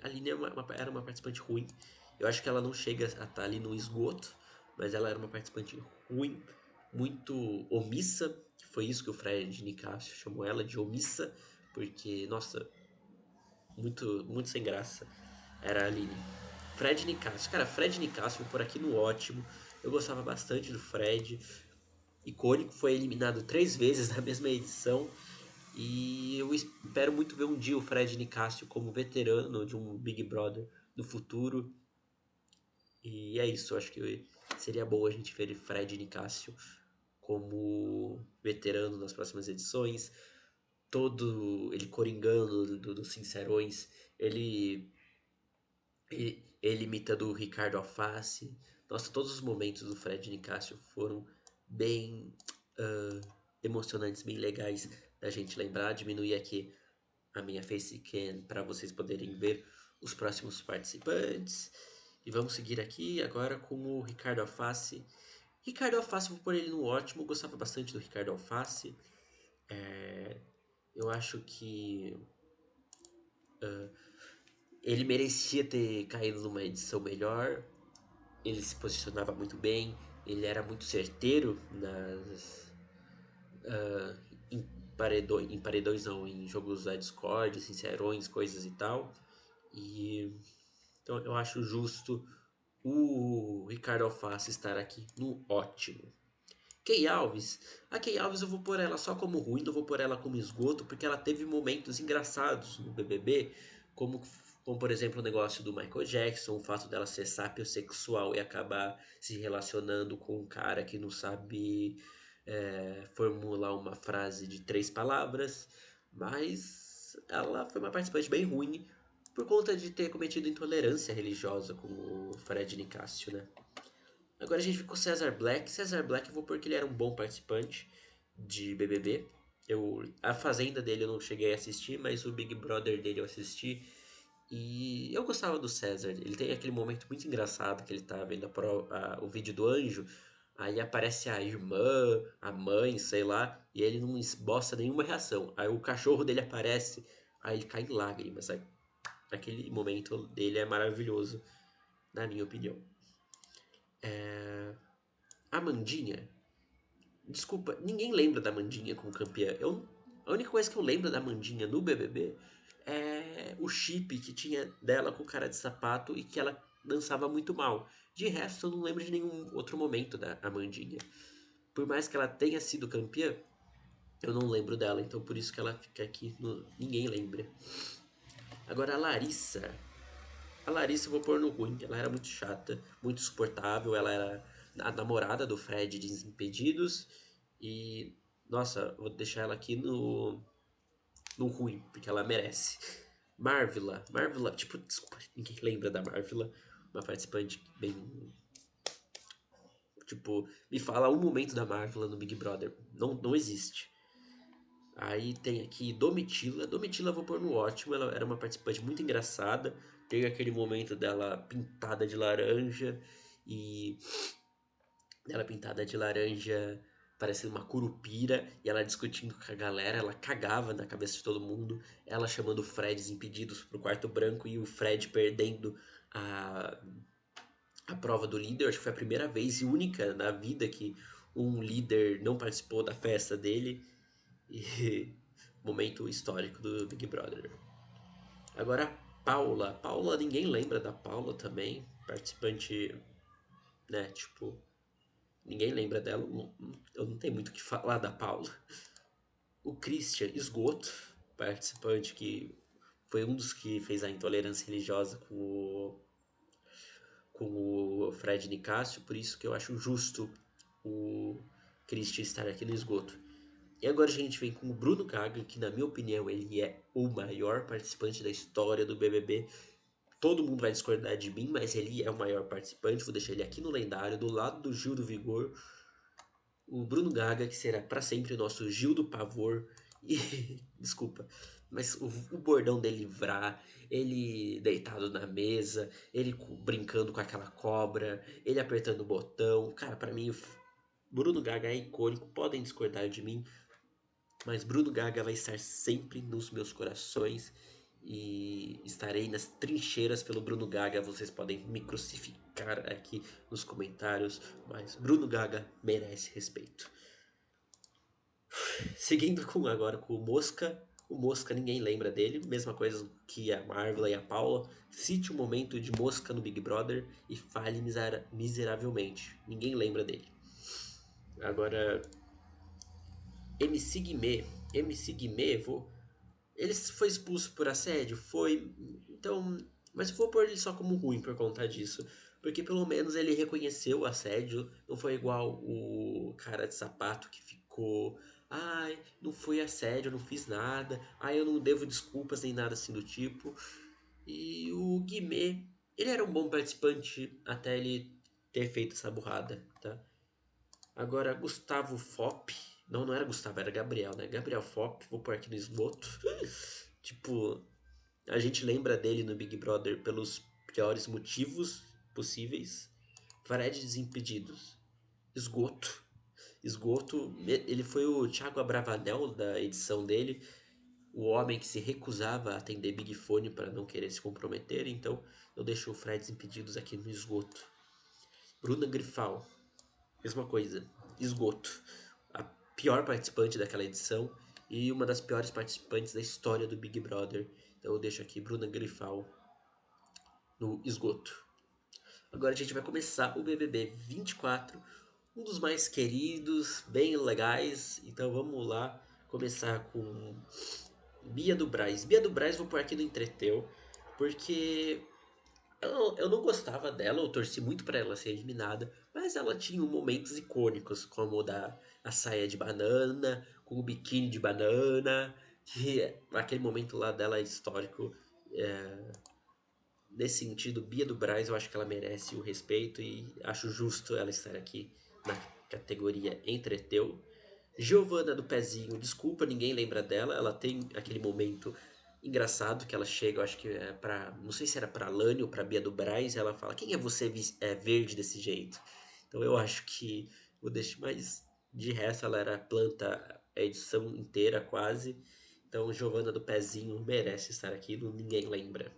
era uma participante ruim. Eu acho que ela não chega a estar ali no esgoto, mas ela era uma participante ruim, muito omissa. Foi isso que o Fred Nicásio chamou ela de omissa, porque, nossa, muito sem graça era a Aline. Fred Nicásio, cara, Fred Nicásio por aqui no ótimo. Eu gostava bastante do Fred. Icônico, foi eliminado 3 vezes na mesma edição. E eu espero muito ver um dia o Fred Nicásio como veterano de um Big Brother no futuro. E é isso, eu acho que seria bom a gente ver Fred Nicásio como veterano nas próximas edições. Todo ele coringando dos Sincerões, ele imitando o Ricardo Alface. Nossa, todos os momentos do Fred Nicásio foram bem emocionantes, bem legais da gente lembrar. Diminuir aqui a minha facecam para vocês poderem ver os próximos participantes. E vamos seguir aqui agora com o Ricardo Alface. Ricardo Alface, vou pôr ele no ótimo. Eu gostava bastante do Ricardo Alface. Eu acho que ele merecia ter caído numa edição melhor. Ele se posicionava muito bem. Ele era muito certeiro em em paredões não, em jogos da Discord, sincerões, coisas e tal. E então eu acho justo o Ricardo Alface estar aqui no ótimo. Key Alves. A Key Alves eu vou pôr ela só como ruim, não vou pôr ela como esgoto, porque ela teve momentos engraçados no BBB, como por exemplo o negócio do Michael Jackson, o fato dela ser sapiosexual e acabar se relacionando com um cara que não sabe formular uma frase de 3 palavras, mas ela foi uma participante bem ruim por conta de ter cometido intolerância religiosa com o Fred Nicásio, né? Agora a gente ficou com Cesar Black. Cesar Black eu vou porque ele era um bom participante de BBB. A Fazenda dele eu não cheguei a assistir, mas o Big Brother dele eu assisti. E eu gostava do César. Ele tem aquele momento muito engraçado que ele tá vendo o vídeo do anjo. Aí aparece a irmã, a mãe, sei lá, e ele não esboça nenhuma reação. Aí o cachorro dele aparece, aí ele cai em lágrimas. Aí, aquele momento dele é maravilhoso, na minha opinião. A Mandinha. Desculpa, ninguém lembra da Mandinha como campeã. A única coisa que eu lembro da Mandinha no BBB é o chip que tinha dela com cara de sapato e que ela dançava muito mal. De resto, eu não lembro de nenhum outro momento da Amandinha. Por mais que ela tenha sido campeã, eu não lembro dela, então por isso que ela fica aqui no ninguém lembra. Agora a Larissa. A Larissa eu vou pôr no ruim, ela era muito chata, muito suportável, ela era a namorada do Fred de Desimpedidos e nossa, vou deixar ela aqui no ruim, porque ela merece. Marvila, tipo, desculpa, ninguém lembra da Marvila, uma participante bem. Tipo, me fala um momento da Marvila no Big Brother. Não existe. Aí tem aqui Domitila. Domitila eu vou pôr no ótimo. Ela era uma participante muito engraçada. Tem aquele momento dela pintada de laranja. E ela pintada de laranja, parecendo uma curupira. E ela discutindo com a galera. Ela cagava na cabeça de todo mundo. Ela chamando o Fred Desimpedidos pro quarto branco. E o Fred perdendo a prova do líder. Acho que foi a primeira vez e única na vida que um líder não participou da festa dele. E momento histórico do Big Brother. Agora a Paula. Paula, ninguém lembra da Paula também. Participante, né? Tipo, ninguém lembra dela. Eu não tenho muito o que falar da Paula. O Christian Esgoto, participante que foi um dos que fez a intolerância religiosa com o Fred Nicásio. Por isso que eu acho justo o Christian estar aqui no esgoto. E agora a gente vem com o Bruno Gaga, que na minha opinião ele é o maior participante da história do BBB. Todo mundo vai discordar de mim, mas ele é o maior participante. Vou deixar ele aqui no lendário, do lado do Gil do Vigor. o Bruno Gaga, que será para sempre o nosso Gil do Pavor. E, desculpa, mas o bordão dele livrar, ele deitado na mesa, ele brincando com aquela cobra, ele apertando o botão. Cara, para mim, o Bruno Gaga é icônico. Podem discordar de mim, mas Bruno Gaga vai estar sempre nos meus corações e estarei nas trincheiras pelo Bruno Gaga. Vocês podem me crucificar aqui nos comentários, mas Bruno Gaga merece respeito. Seguindo agora com o Mosca. O Mosca ninguém lembra dele, mesma coisa que a Marvel e a Paula. Cite um momento de Mosca no Big Brother e fale miseravelmente. Ninguém lembra dele. Agora, MC Guimê. MC Guimê, ele foi expulso por assédio? Foi. Então. Mas eu vou pôr ele só como ruim por conta disso. Porque pelo menos ele reconheceu o assédio. Não foi igual o cara de sapato que ficou. Ai, não foi assédio, eu não fiz nada. Ai, eu não devo desculpas nem nada assim do tipo. E o Guimê, ele era um bom participante até ele ter feito essa burrada, tá? Agora, Gustavo Fop. Não, não era Gustavo, era Gabriel, né? Gabriel Fop, vou pôr aqui no esgoto. Tipo, a gente lembra dele no Big Brother pelos piores motivos possíveis. Fred Desimpedidos. Esgoto. Esgoto. Ele foi o Thiago Abravanel da edição dele. O homem que se recusava a atender Big Fone para não querer se comprometer. Então, eu deixo o Fred Desimpedidos aqui no esgoto. Bruna Grifal. Mesma coisa, esgoto. A pior participante daquela edição e uma das piores participantes da história do Big Brother. Então eu deixo aqui Bruna Grifal no esgoto. Agora a gente vai começar o BBB 24, um dos mais queridos, bem legais. Então vamos lá começar com Bia do Braz. Bia do Braz vou pôr aqui no Entreteu, porque eu não gostava dela, eu torci muito pra ela ser eliminada, mas ela tinha momentos icônicos, como o da a saia de banana, com o biquíni de banana, que aquele momento lá dela é histórico. É, nesse sentido, Bia do Braz, eu acho que ela merece o respeito e acho justo ela estar aqui na categoria Entreteu. Giovana do Pezinho, desculpa, ninguém lembra dela. Ela tem aquele momento engraçado que ela chega, eu acho que é pra. Não sei se era pra Lani ou pra Bia do Braz. E ela fala: Quem é você verde desse jeito? Então eu acho que vou deixar mais. De resto, ela era planta a edição inteira quase. Então Giovana do Pezinho merece estar aqui, ninguém lembra.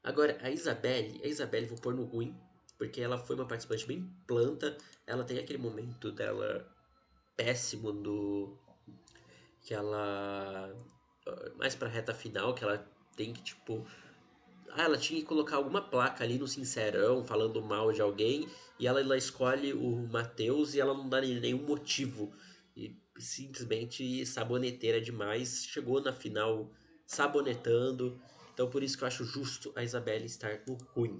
Agora, a Isabelle vou pôr no ruim, porque ela foi uma participante bem planta. Ela tem aquele momento dela péssimo do que ela mais pra reta final, que ela tem que tipo, ela tinha que colocar alguma placa ali no Sincerão falando mal de alguém e ela escolhe o Matheus e ela não dá nenhum motivo e simplesmente saboneteira demais, chegou na final sabonetando. Então por isso que eu acho justo a Isabelle estar no ruim.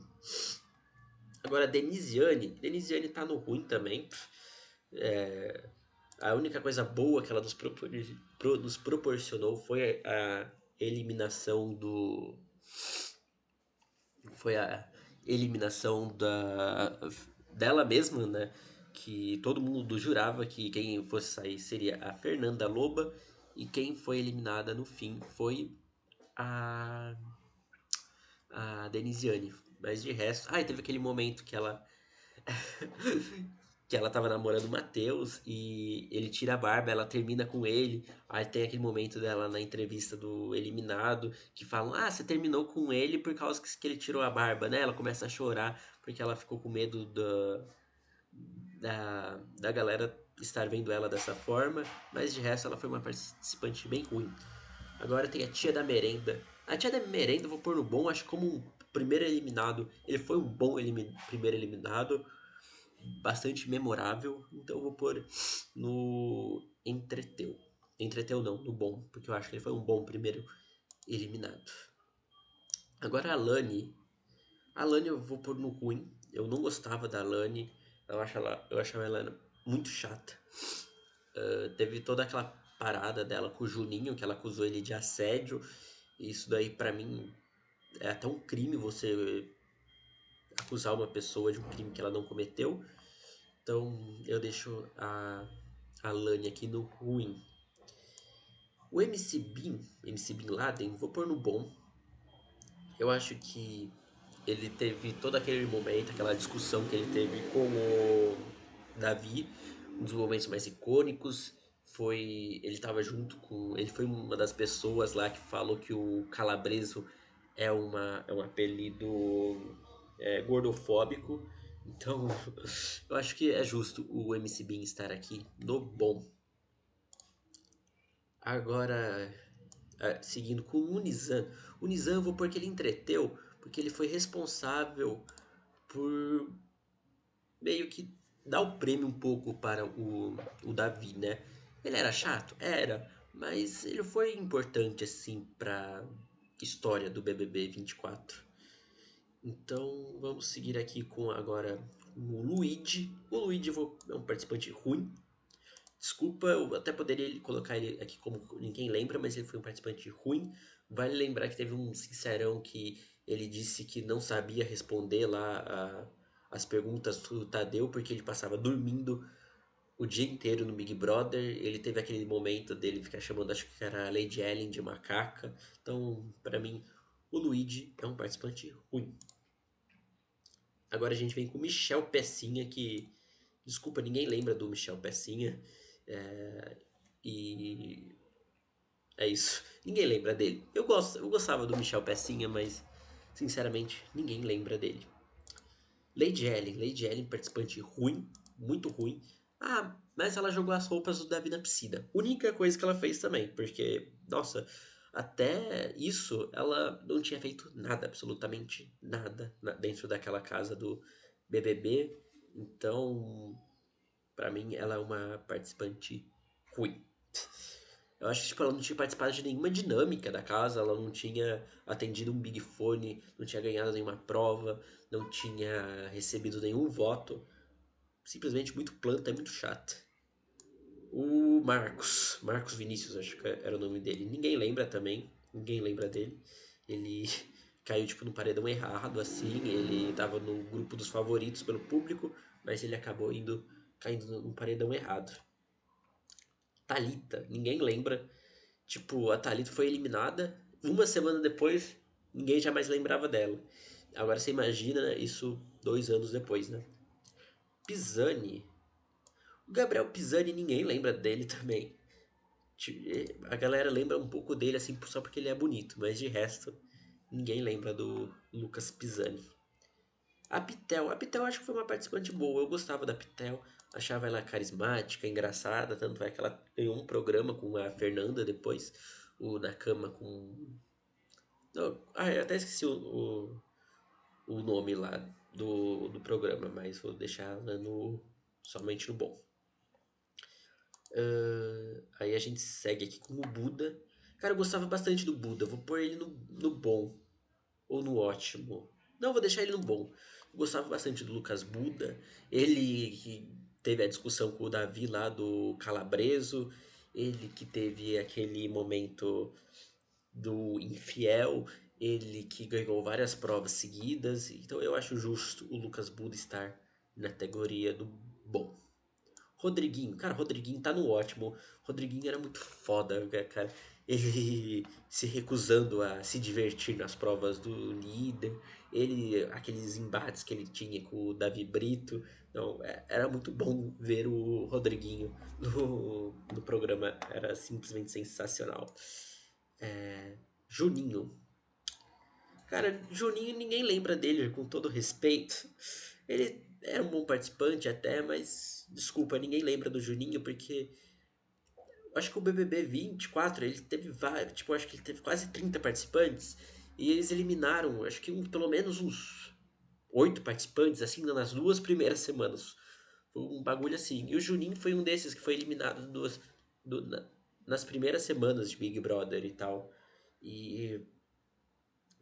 Agora Denisiane tá no ruim também. É, a única coisa boa que ela nos proporcionou foi a eliminação do. Foi a eliminação dela mesma, né? Que todo mundo jurava que quem fosse sair seria a Fernanda Loba. E quem foi eliminada no fim foi a, a Denisiane. Mas de resto. Ah, e teve aquele momento que ela que ela tava namorando o Matheus e ele tira a barba, ela termina com ele. Aí tem aquele momento dela na entrevista do eliminado que falam: Ah, você terminou com ele por causa que ele tirou a barba, né? Ela começa a chorar porque ela ficou com medo da galera estar vendo ela dessa forma. Mas de resto, ela foi uma participante bem ruim. Agora tem a tia da merenda. A tia da merenda eu vou pôr no bom, acho que como um primeiro eliminado. Ele foi um bom primeiro eliminado, bastante memorável, então eu vou pôr no entreteu. Entreteu não, no bom, porque eu acho que ele foi um bom primeiro eliminado. Agora a Lani eu vou pôr no ruim. Eu não gostava da Lani, eu achava ela muito chata. Teve toda aquela parada dela com o Juninho, que ela acusou ele de assédio. E isso daí pra mim é até um crime você acusar uma pessoa de um crime que ela não cometeu. Então eu deixo a Lani aqui no ruim. O MC Bin Laden, vou pôr no bom. Eu acho que ele teve todo aquele momento, aquela discussão que ele teve com o Davi, um dos momentos mais icônicos. Ele estava junto com. Ele foi uma das pessoas lá que falou que o Calabreso é um apelido gordofóbico. Então, eu acho que é justo o MC Bin estar aqui no bom. Agora, seguindo com o Nizam. O Nizam eu vou pôr que ele entreteu, porque ele foi responsável por meio que dar o prêmio um pouco para o Davi, né? Ele era chato? Era, mas ele foi importante assim para história do BBB 24. Então vamos seguir aqui com agora o Luigi. O Luigi é um participante ruim. Desculpa, eu até poderia colocar ele aqui como ninguém lembra, mas ele foi um participante ruim. Vale lembrar que teve um sincerão que ele disse que não sabia responder lá as perguntas do Tadeu, porque ele passava dormindo o dia inteiro no Big Brother. Ele teve aquele momento dele ficar chamando, acho que era a Lady Ellen de macaca. Então, para mim, o Luigi é um participante ruim. Agora a gente vem com o Michel Pecinha, que. Desculpa, ninguém lembra do Michel Pecinha. É, e é isso. Ninguém lembra dele. Eu gostava do Michel Pecinha, mas sinceramente ninguém lembra dele. Lady Ellen, participante ruim, muito ruim. Ah, mas ela jogou as roupas do Davi na piscina. Única coisa que ela fez também, porque, nossa, até isso ela não tinha feito nada, absolutamente nada dentro daquela casa do BBB. Então, pra mim, ela é uma participante ruim. Eu acho que tipo, ela não tinha participado de nenhuma dinâmica da casa, ela não tinha atendido um Big Fone, não tinha ganhado nenhuma prova, não tinha recebido nenhum voto. Simplesmente muito planta, é muito chata. O Marcos Vinícius, acho que era o nome dele. Ninguém lembra também, ninguém lembra dele. Ele caiu tipo no paredão errado, assim, ele tava no grupo dos favoritos pelo público, mas ele acabou caindo no paredão errado. Thalita, ninguém lembra. Tipo, a Thalita foi eliminada. Uma semana depois, ninguém já mais lembrava dela. Agora você imagina isso 2 anos depois, né? Pisani. O Gabriel Pisani, ninguém lembra dele também. A galera lembra um pouco dele assim só porque ele é bonito, mas de resto, ninguém lembra do Lucas Pisani. A Pitel acho que foi uma participante boa. Eu gostava da Pitel, achava ela carismática, engraçada. Tanto é que ela ganhou um programa com a Fernanda depois, o Na Cama com. Não, eu até esqueci o nome lá do programa, mas vou deixar ela somente no bom. Aí a gente segue aqui com o Buda. Cara, eu gostava bastante do Buda. Vou pôr ele no bom ou no ótimo. Não, vou deixar ele no bom. Eu gostava bastante do Lucas Buda. Ele que teve a discussão com o Davi lá do Calabreso. Ele que teve aquele momento do infiel. Ele que ganhou várias provas seguidas. Então eu acho justo o Lucas Buda estar na categoria do bom. Rodriguinho, cara, Rodriguinho tá no ótimo. Rodriguinho era muito foda, cara. Ele se recusando a se divertir nas provas do líder. Aqueles embates que ele tinha com o Davi Brito. Não, era muito bom ver o Rodriguinho no programa. Era simplesmente sensacional. Juninho. Cara, Juninho ninguém lembra dele, com todo respeito. Ele era um bom participante até, mas desculpa, ninguém lembra do Juninho porque acho que o BBB 24, ele teve vários, tipo, acho que ele teve quase 30 participantes e eles eliminaram, acho que pelo menos uns 8 participantes, assim, nas 2 primeiras semanas. Foi um bagulho assim. E o Juninho foi um desses que foi eliminado nas primeiras semanas de Big Brother e tal. E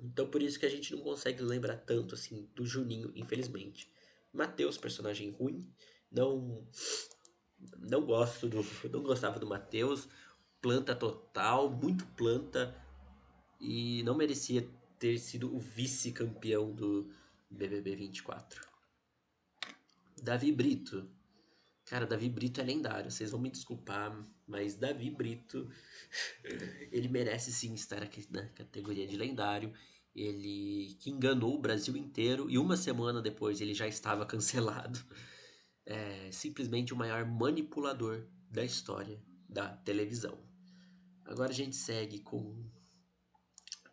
então por isso que a gente não consegue lembrar tanto assim do Juninho, infelizmente. Matheus, personagem ruim, não não gosto do não gostava do Matheus, planta total, muito planta e não merecia ter sido o vice-campeão do BBB 24. Davi Brito. Cara, Davi Brito é lendário, vocês vão me desculpar, mas Davi Brito, ele merece sim estar aqui na categoria de lendário. Ele que enganou o Brasil inteiro e uma semana depois ele já estava cancelado. É simplesmente o maior manipulador da história da televisão. Agora a gente segue com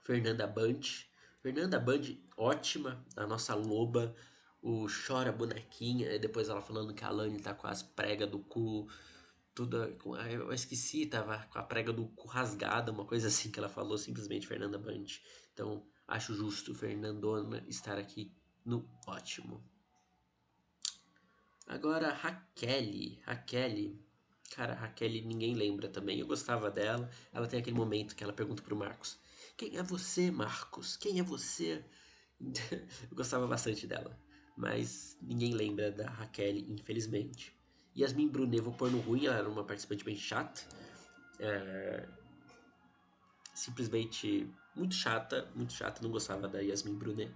Fernanda Band. Fernanda Band, ótima, a nossa loba, o chora bonequinha, e depois ela falando que a Alane tá com as pregas do cu, tudo, eu esqueci, tava com a prega do cu rasgada, uma coisa assim que ela falou, simplesmente Fernanda Band. Então, acho justo Fernandona estar aqui no ótimo. Agora, Raquel, cara, Raquel ninguém lembra também, eu gostava dela, ela tem aquele momento que ela pergunta pro Marcos, quem é você, Marcos? Quem é você? Eu gostava bastante dela, mas ninguém lembra da Raquel, infelizmente. Yasmin Brunet, vou pôr no ruim, ela era uma participante bem chata, simplesmente muito chata, não gostava da Yasmin Brunet.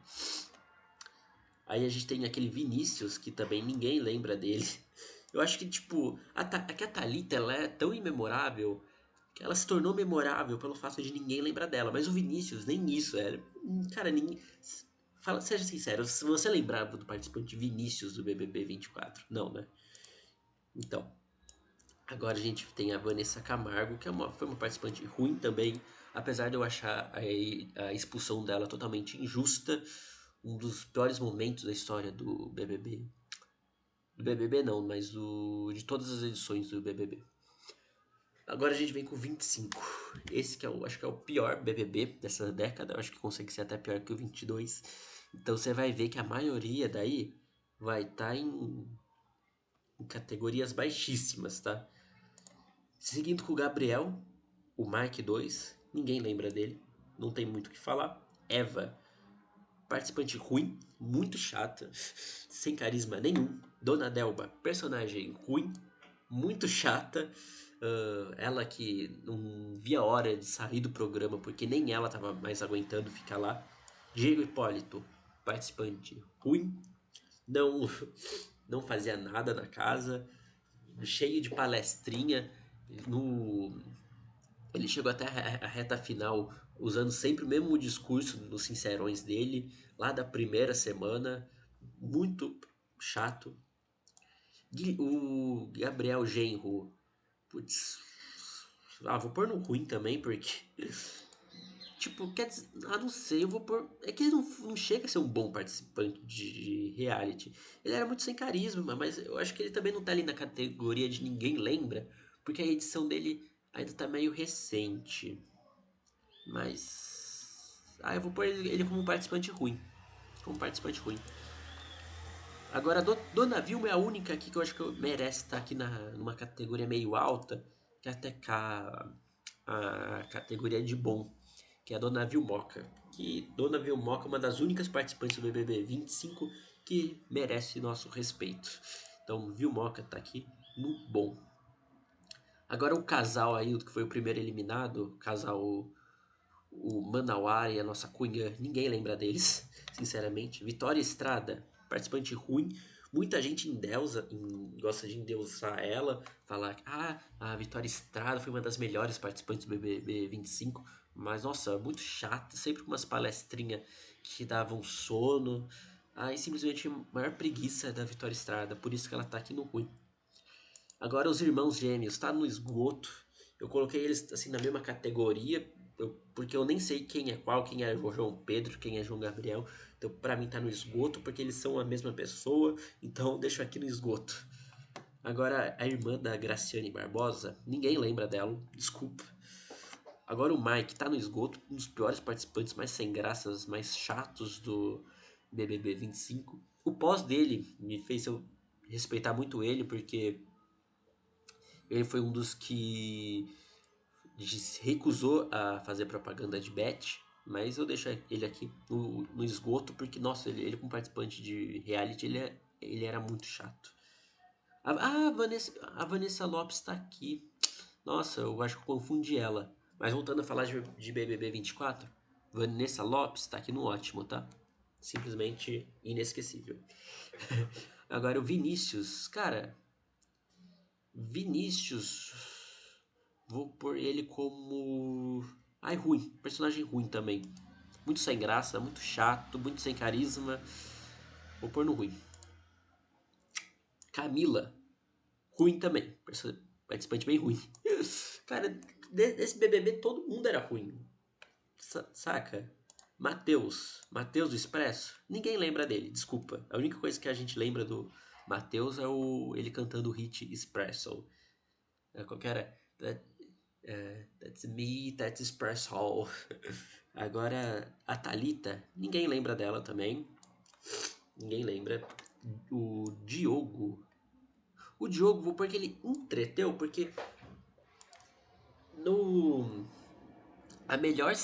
Aí a gente tem aquele Vinícius, que também ninguém lembra dele. Eu acho que, tipo, que a Thalita, ela é tão imemorável que ela se tornou memorável pelo fato de ninguém lembrar dela. Mas o Vinícius, nem isso, era. Cara, ninguém. Fala, seja sincero, se você lembrava do participante Vinícius do BBB 24, não, né? Então, agora a gente tem a Vanessa Camargo, que foi uma participante ruim também, apesar de eu achar a expulsão dela totalmente injusta, um dos piores momentos da história do BBB. Do BBB não, mas de todas as edições do BBB. Agora a gente vem com 25. Esse que acho que é o pior BBB dessa década, eu acho que consegue ser até pior que o 22. Então você vai ver que a maioria daí vai estar em categorias baixíssimas, tá? Seguindo com o Gabriel, o Mike 2, ninguém lembra dele, não tem muito o que falar. Eva, participante ruim, muito chata, sem carisma nenhum. Dona Delba, personagem ruim, muito chata. Ela que não via hora de sair do programa porque nem ela estava mais aguentando ficar lá. Diego Hipólito, participante ruim, não, não fazia nada na casa, cheio de palestrinha. No, Ele chegou até a reta final usando sempre o mesmo discurso nos sincerões dele, lá da primeira semana, muito chato. O Gabriel Genro, putz, vou pôr no ruim também, porque, tipo, quer dizer, não sei, eu vou pôr. É que ele não chega a ser um bom participante de reality. Ele era muito sem carisma, mas eu acho que ele também não tá ali na categoria de ninguém lembra, porque a edição dele ainda tá meio recente. Mas. Eu vou pôr ele como um participante ruim. Como um participante ruim. Agora, Dona Vilma é a única aqui que eu acho que merece estar aqui numa categoria meio alta, que é até a categoria de bom, que é a Dona Vilmoca. Que Dona Vilmoca é uma das únicas participantes do BBB 25 que merece nosso respeito. Então, Vilmoca tá aqui no bom. Agora o casal aí, que foi o primeiro eliminado, o casal o Manauara e a nossa Cunha, ninguém lembra deles, sinceramente. Vitória Estrada, participante ruim. Muita gente gosta de endeusar ela, falar que a Vitória Estrada foi uma das melhores participantes do BBB 25, mas nossa, muito chata, sempre com umas palestrinhas que davam sono. E simplesmente a maior preguiça da Vitória Estrada, por isso que ela tá aqui no ruim. Agora os irmãos gêmeos, tá no esgoto. Eu coloquei eles assim na mesma categoria, porque eu nem sei quem é qual, quem é o João Pedro, quem é João Gabriel. Então pra mim tá no esgoto, porque eles são a mesma pessoa, então deixo aqui no esgoto. Agora a irmã da Graciane Barbosa, ninguém lembra dela, desculpa. Agora o Mike tá no esgoto, um dos piores participantes, mais sem graças, mais chatos do BBB 25. O pós dele me fez eu respeitar muito ele, porque ele foi um dos que se recusou a fazer propaganda de bet, mas eu deixo ele aqui no esgoto porque, nossa, ele como participante de reality, ele era muito chato. A Vanessa Lopes tá aqui. Nossa, eu acho que eu confundi ela. Mas voltando a falar de BBB 24, Vanessa Lopes tá aqui no ótimo, tá? Simplesmente inesquecível. Agora o Vinícius, cara, Vinícius, vou pôr ele como. Ai, ruim. Personagem ruim também. Muito sem graça, muito chato, muito sem carisma. Vou pôr no ruim. Camila, ruim também. Participante bem ruim. Cara, desse BBB todo mundo era ruim. Saca? Matheus do Expresso, ninguém lembra dele, desculpa. A única coisa que a gente lembra do Matheus é ele cantando o hit Espresso. Qualquer That's me, that's Espresso. Agora a Thalita, ninguém lembra dela também. Ninguém lembra. O Diogo. O Diogo, vou pôr que ele entreteu, porque no. A melhor.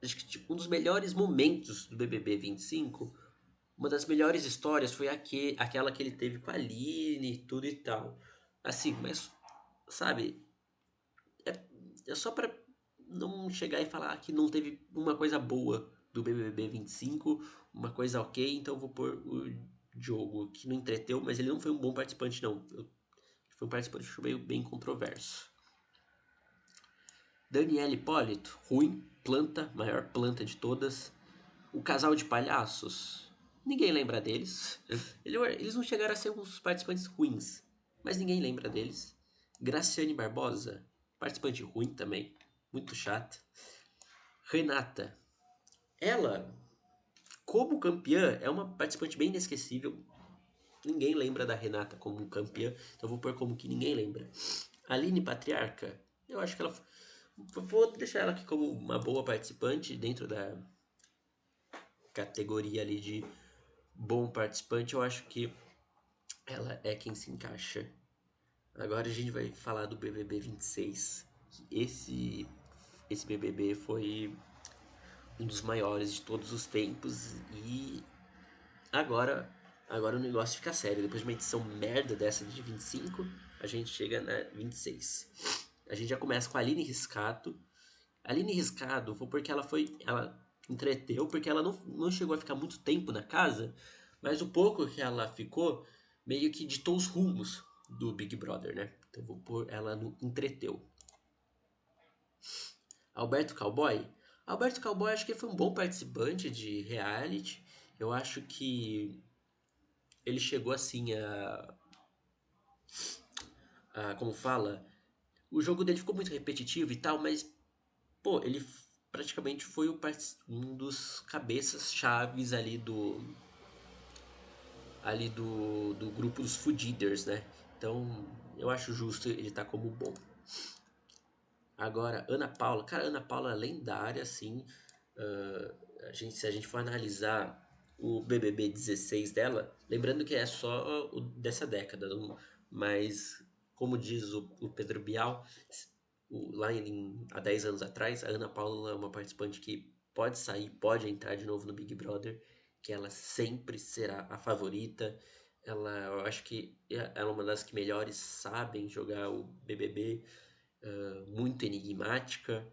Acho que tipo, um dos melhores momentos do BBB 25, uma das melhores histórias foi aquela que ele teve com a Aline e tudo e tal. Assim, mas, sabe, é só pra não chegar e falar que não teve uma coisa boa do BBB 25, uma coisa ok, então eu vou pôr o Diogo, que não entreteu, mas ele não foi um bom participante, não. Foi um participante meio bem controverso. Daniela Hipólito, ruim, planta, maior planta de todas. O casal de palhaços, ninguém lembra deles. Eles não chegaram a ser uns participantes ruins, mas ninguém lembra deles. Graciane Barbosa, participante ruim também, muito chata. Renata, ela, como campeã, é uma participante bem inesquecível. Ninguém lembra da Renata como campeã, então eu vou pôr como que ninguém lembra. Aline Patriarca, eu acho que ela. Vou deixar ela aqui como uma boa participante dentro da categoria ali de bom participante. Eu acho que ela é quem se encaixa. Agora a gente vai falar do BBB 26. Esse BBB foi um dos maiores de todos os tempos e agora agora o negócio fica sério. Depois de uma edição merda dessa de 25, a gente chega na 26. A gente já começa com a Aline Riscato. A Aline Riscado foi porque ela entreteu, porque ela não chegou a ficar muito tempo na casa, mas o pouco que ela ficou meio que ditou os rumos do Big Brother, né? Então vou pôr ela no entreteu. Alberto Cowboy. Alberto Cowboy acho que foi um bom participante de reality. Eu acho que ele chegou assim como fala, o jogo dele ficou muito repetitivo e tal, mas pô, ele praticamente foi um dos cabeças chaves ali do grupo dos Foodieaters, né? Então, eu acho justo ele estar como bom. Agora, Ana Paula. Cara, Ana Paula é lendária, assim. Se a gente for analisar o BBB 16 dela, lembrando que é só o dessa década, mas como diz o Pedro Bial, há 10 anos atrás, a Ana Paula é uma participante que pode sair, pode entrar de novo no Big Brother, que ela sempre será a favorita. Eu acho que ela é uma das que melhores sabem jogar o BBB, muito enigmática.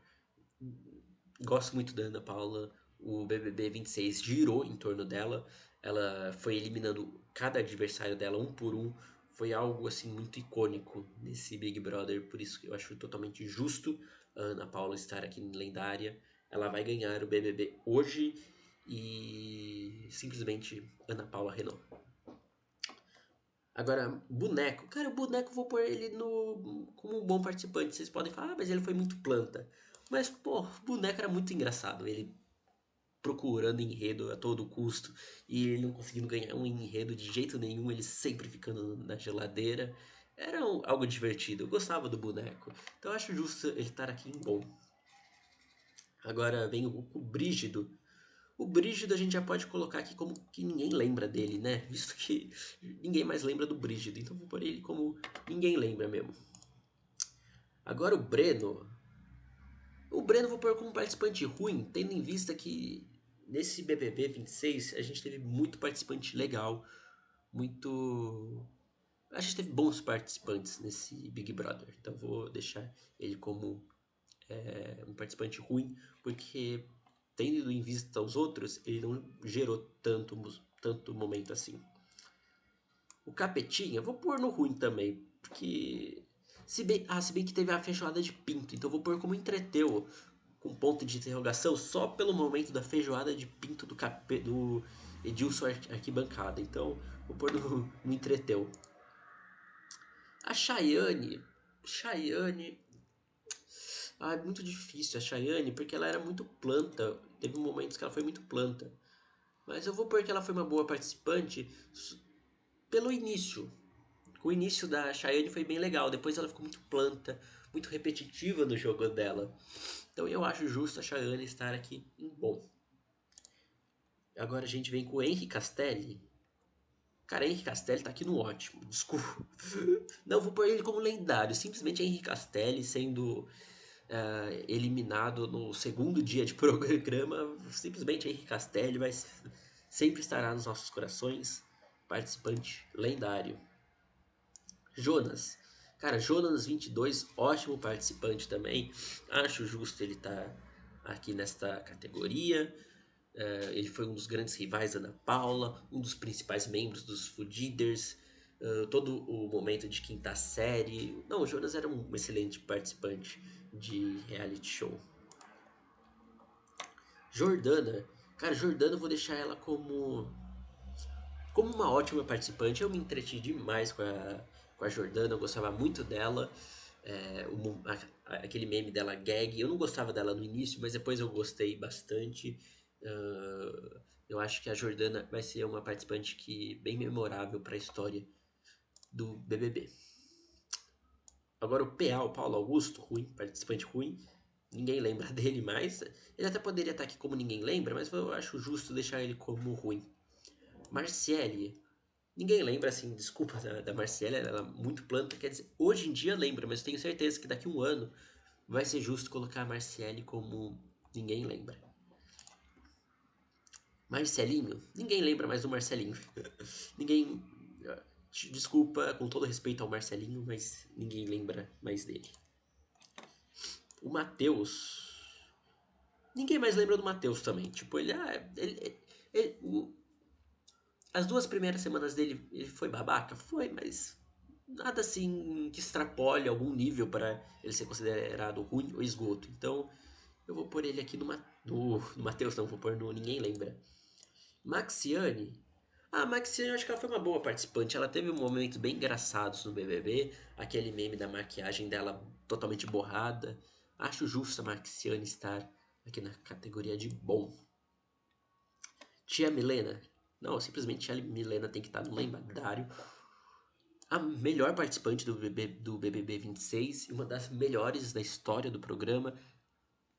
Gosto muito da Ana Paula. O BBB 26 girou em torno dela. Ela foi eliminando cada adversário dela um por um. Foi algo assim muito icônico nesse Big Brother. Por isso que eu acho totalmente justo a Ana Paula estar aqui em Lendária. Ela vai ganhar o BBB hoje e simplesmente Ana Paula Renault. Agora, boneco. Cara, o boneco eu vou pôr ele como um bom participante. Vocês podem falar, mas ele foi muito planta. Mas, pô, o boneco era muito engraçado. Ele procurando enredo a todo custo e ele não conseguindo ganhar um enredo de jeito nenhum, ele sempre ficando na geladeira. Era algo divertido. Eu gostava do boneco. Então eu acho justo ele estar aqui em bom. Agora vem o Brígido. O Brígido a gente já pode colocar aqui como que ninguém lembra dele, né? Visto que ninguém mais lembra do Brígido. Então vou pôr ele como ninguém lembra mesmo. Agora o Breno. O Breno vou pôr como participante ruim, tendo em vista que nesse BBB 26 a gente teve muito participante legal, muito. A gente teve bons participantes nesse Big Brother, então vou deixar ele como um participante ruim, porque tendo em vista os outros, ele não gerou tanto momento assim. O Capetinha, vou pôr no ruim também. porque... se bem que teve a feijoada de pinto, então eu vou pôr como entreteu, com ponto de interrogação, só pelo momento da feijoada de pinto do Edilson Arquibancada. Então, vou pôr no entreteu. A Chayane, é muito difícil a Chayane, porque ela era muito planta. Teve momentos que ela foi muito planta. Mas eu vou pôr que ela foi uma boa participante pelo início. O início da Chayane foi bem legal. Depois ela ficou muito planta, muito repetitiva no jogo dela. Então eu acho justo a Chayane estar aqui em bom. Agora a gente vem com o Henri Castelli. Cara, Henri Castelli tá aqui no ótimo, desculpa. Não, vou pôr ele como lendário. Simplesmente Henri Castelli sendo eliminado no segundo dia de programa. Simplesmente Henri Castelli sempre estará nos nossos corações. Participante lendário. Jonas. Cara, Jonas 22, ótimo participante também. Acho justo ele estar aqui nesta categoria. Ele foi um dos grandes rivais da Ana Paula, um dos principais membros dos Fudiders, todo o momento de quinta série. Não, o Jonas era um excelente participante de reality show. Jordana. Cara, Jordana eu vou deixar ela como uma ótima participante. Eu me entreti demais com a Jordana, eu gostava muito dela. Aquele meme dela gag, eu não gostava dela no início, mas depois eu gostei bastante. Eu acho que a Jordana vai ser uma participante bem memorável para a história do BBB. Agora o PA, o Paulo Augusto, ruim, participante ruim. Ninguém lembra dele mais. Ele até poderia estar aqui como ninguém lembra, mas eu acho justo deixar ele como ruim. Marciele. Ninguém lembra, assim, desculpa da Marciele, ela é muito planta. Quer dizer, hoje em dia lembra, mas tenho certeza que daqui a um ano vai ser justo colocar a Marciele como ninguém lembra. Marcelinho? Ninguém lembra mais do Marcelinho. Ninguém. Desculpa, com todo respeito ao Marcelinho, mas ninguém lembra mais dele. O Matheus. Ninguém mais lembra do Matheus também. Tipo, as 2 primeiras semanas dele ele foi babaca? Foi, mas nada assim que extrapole algum nível para ele ser considerado ruim ou esgoto. Então eu vou pôr ele aqui no Matheus, não, vou pôr no Ninguém Lembra. Maxiane. A Maxiane eu acho que ela foi uma boa participante. Ela teve momentos bem engraçados no BBB. Aquele meme da maquiagem dela totalmente borrada. Acho justo a Maxiane estar aqui na categoria de bom. Tia Milena. Não, simplesmente Tia Milena tem que estar no lendário. A melhor participante do BBB 26 e uma das melhores da história do programa.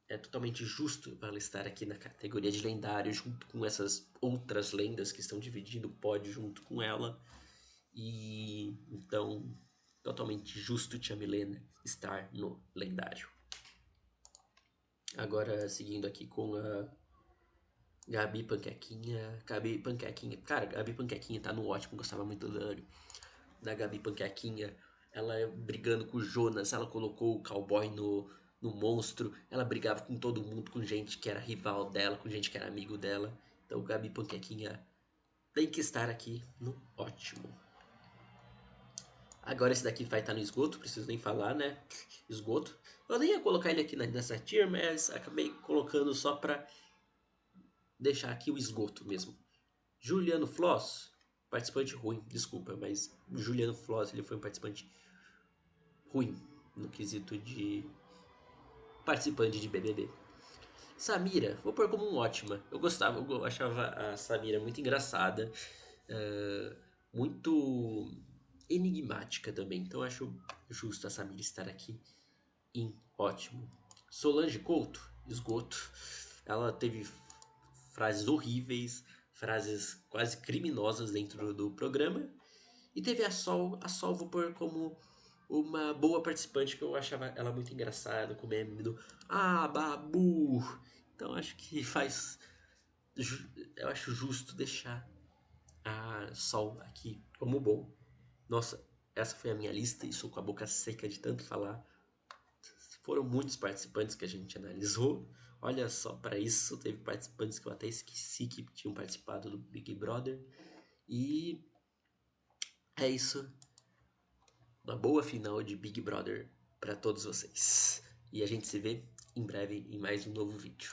É totalmente justo ela estar aqui na categoria de lendário, junto com essas outras lendas que estão dividindo o pódio junto com ela. E então, totalmente justo Tia Milena estar no lendário. Agora, seguindo aqui com a Gabi Panquequinha. Gabi Panquequinha. Cara, Gabi Panquequinha tá no ótimo, gostava muito da Gabi Panquequinha. Ela brigando com o Jonas, ela colocou o cowboy no monstro. Ela brigava com todo mundo, com gente que era rival dela, com gente que era amigo dela. Então, Gabi Panquequinha tem que estar aqui no ótimo. Agora esse daqui vai estar no esgoto, preciso nem falar, né? Esgoto. Eu nem ia colocar ele aqui nessa tier, mas acabei colocando só pra deixar aqui o esgoto mesmo. Juliano Floss, participante ruim, desculpa, mas Juliano Floss ele foi um participante ruim no quesito de participante de BBB. Samira, vou pôr como um ótima. Eu achava a Samira muito engraçada, muito enigmática também. Então acho justo a Samira estar aqui em ótimo. Solange Couto, esgoto. Ela teve frases horríveis, frases quase criminosas dentro do programa. E teve a Sol vou pôr como uma boa participante, que eu achava ela muito engraçada, com o meme do Ah, babu! Então acho que eu acho justo deixar a Sol aqui como bom. Nossa, essa foi a minha lista e sou com a boca seca de tanto falar. Foram muitos participantes que a gente analisou. Olha só, para isso teve participantes que eu até esqueci que tinham participado do Big Brother. E é isso. uma boa final de Big Brother para todos vocês. E a gente se vê em breve em mais um novo vídeo.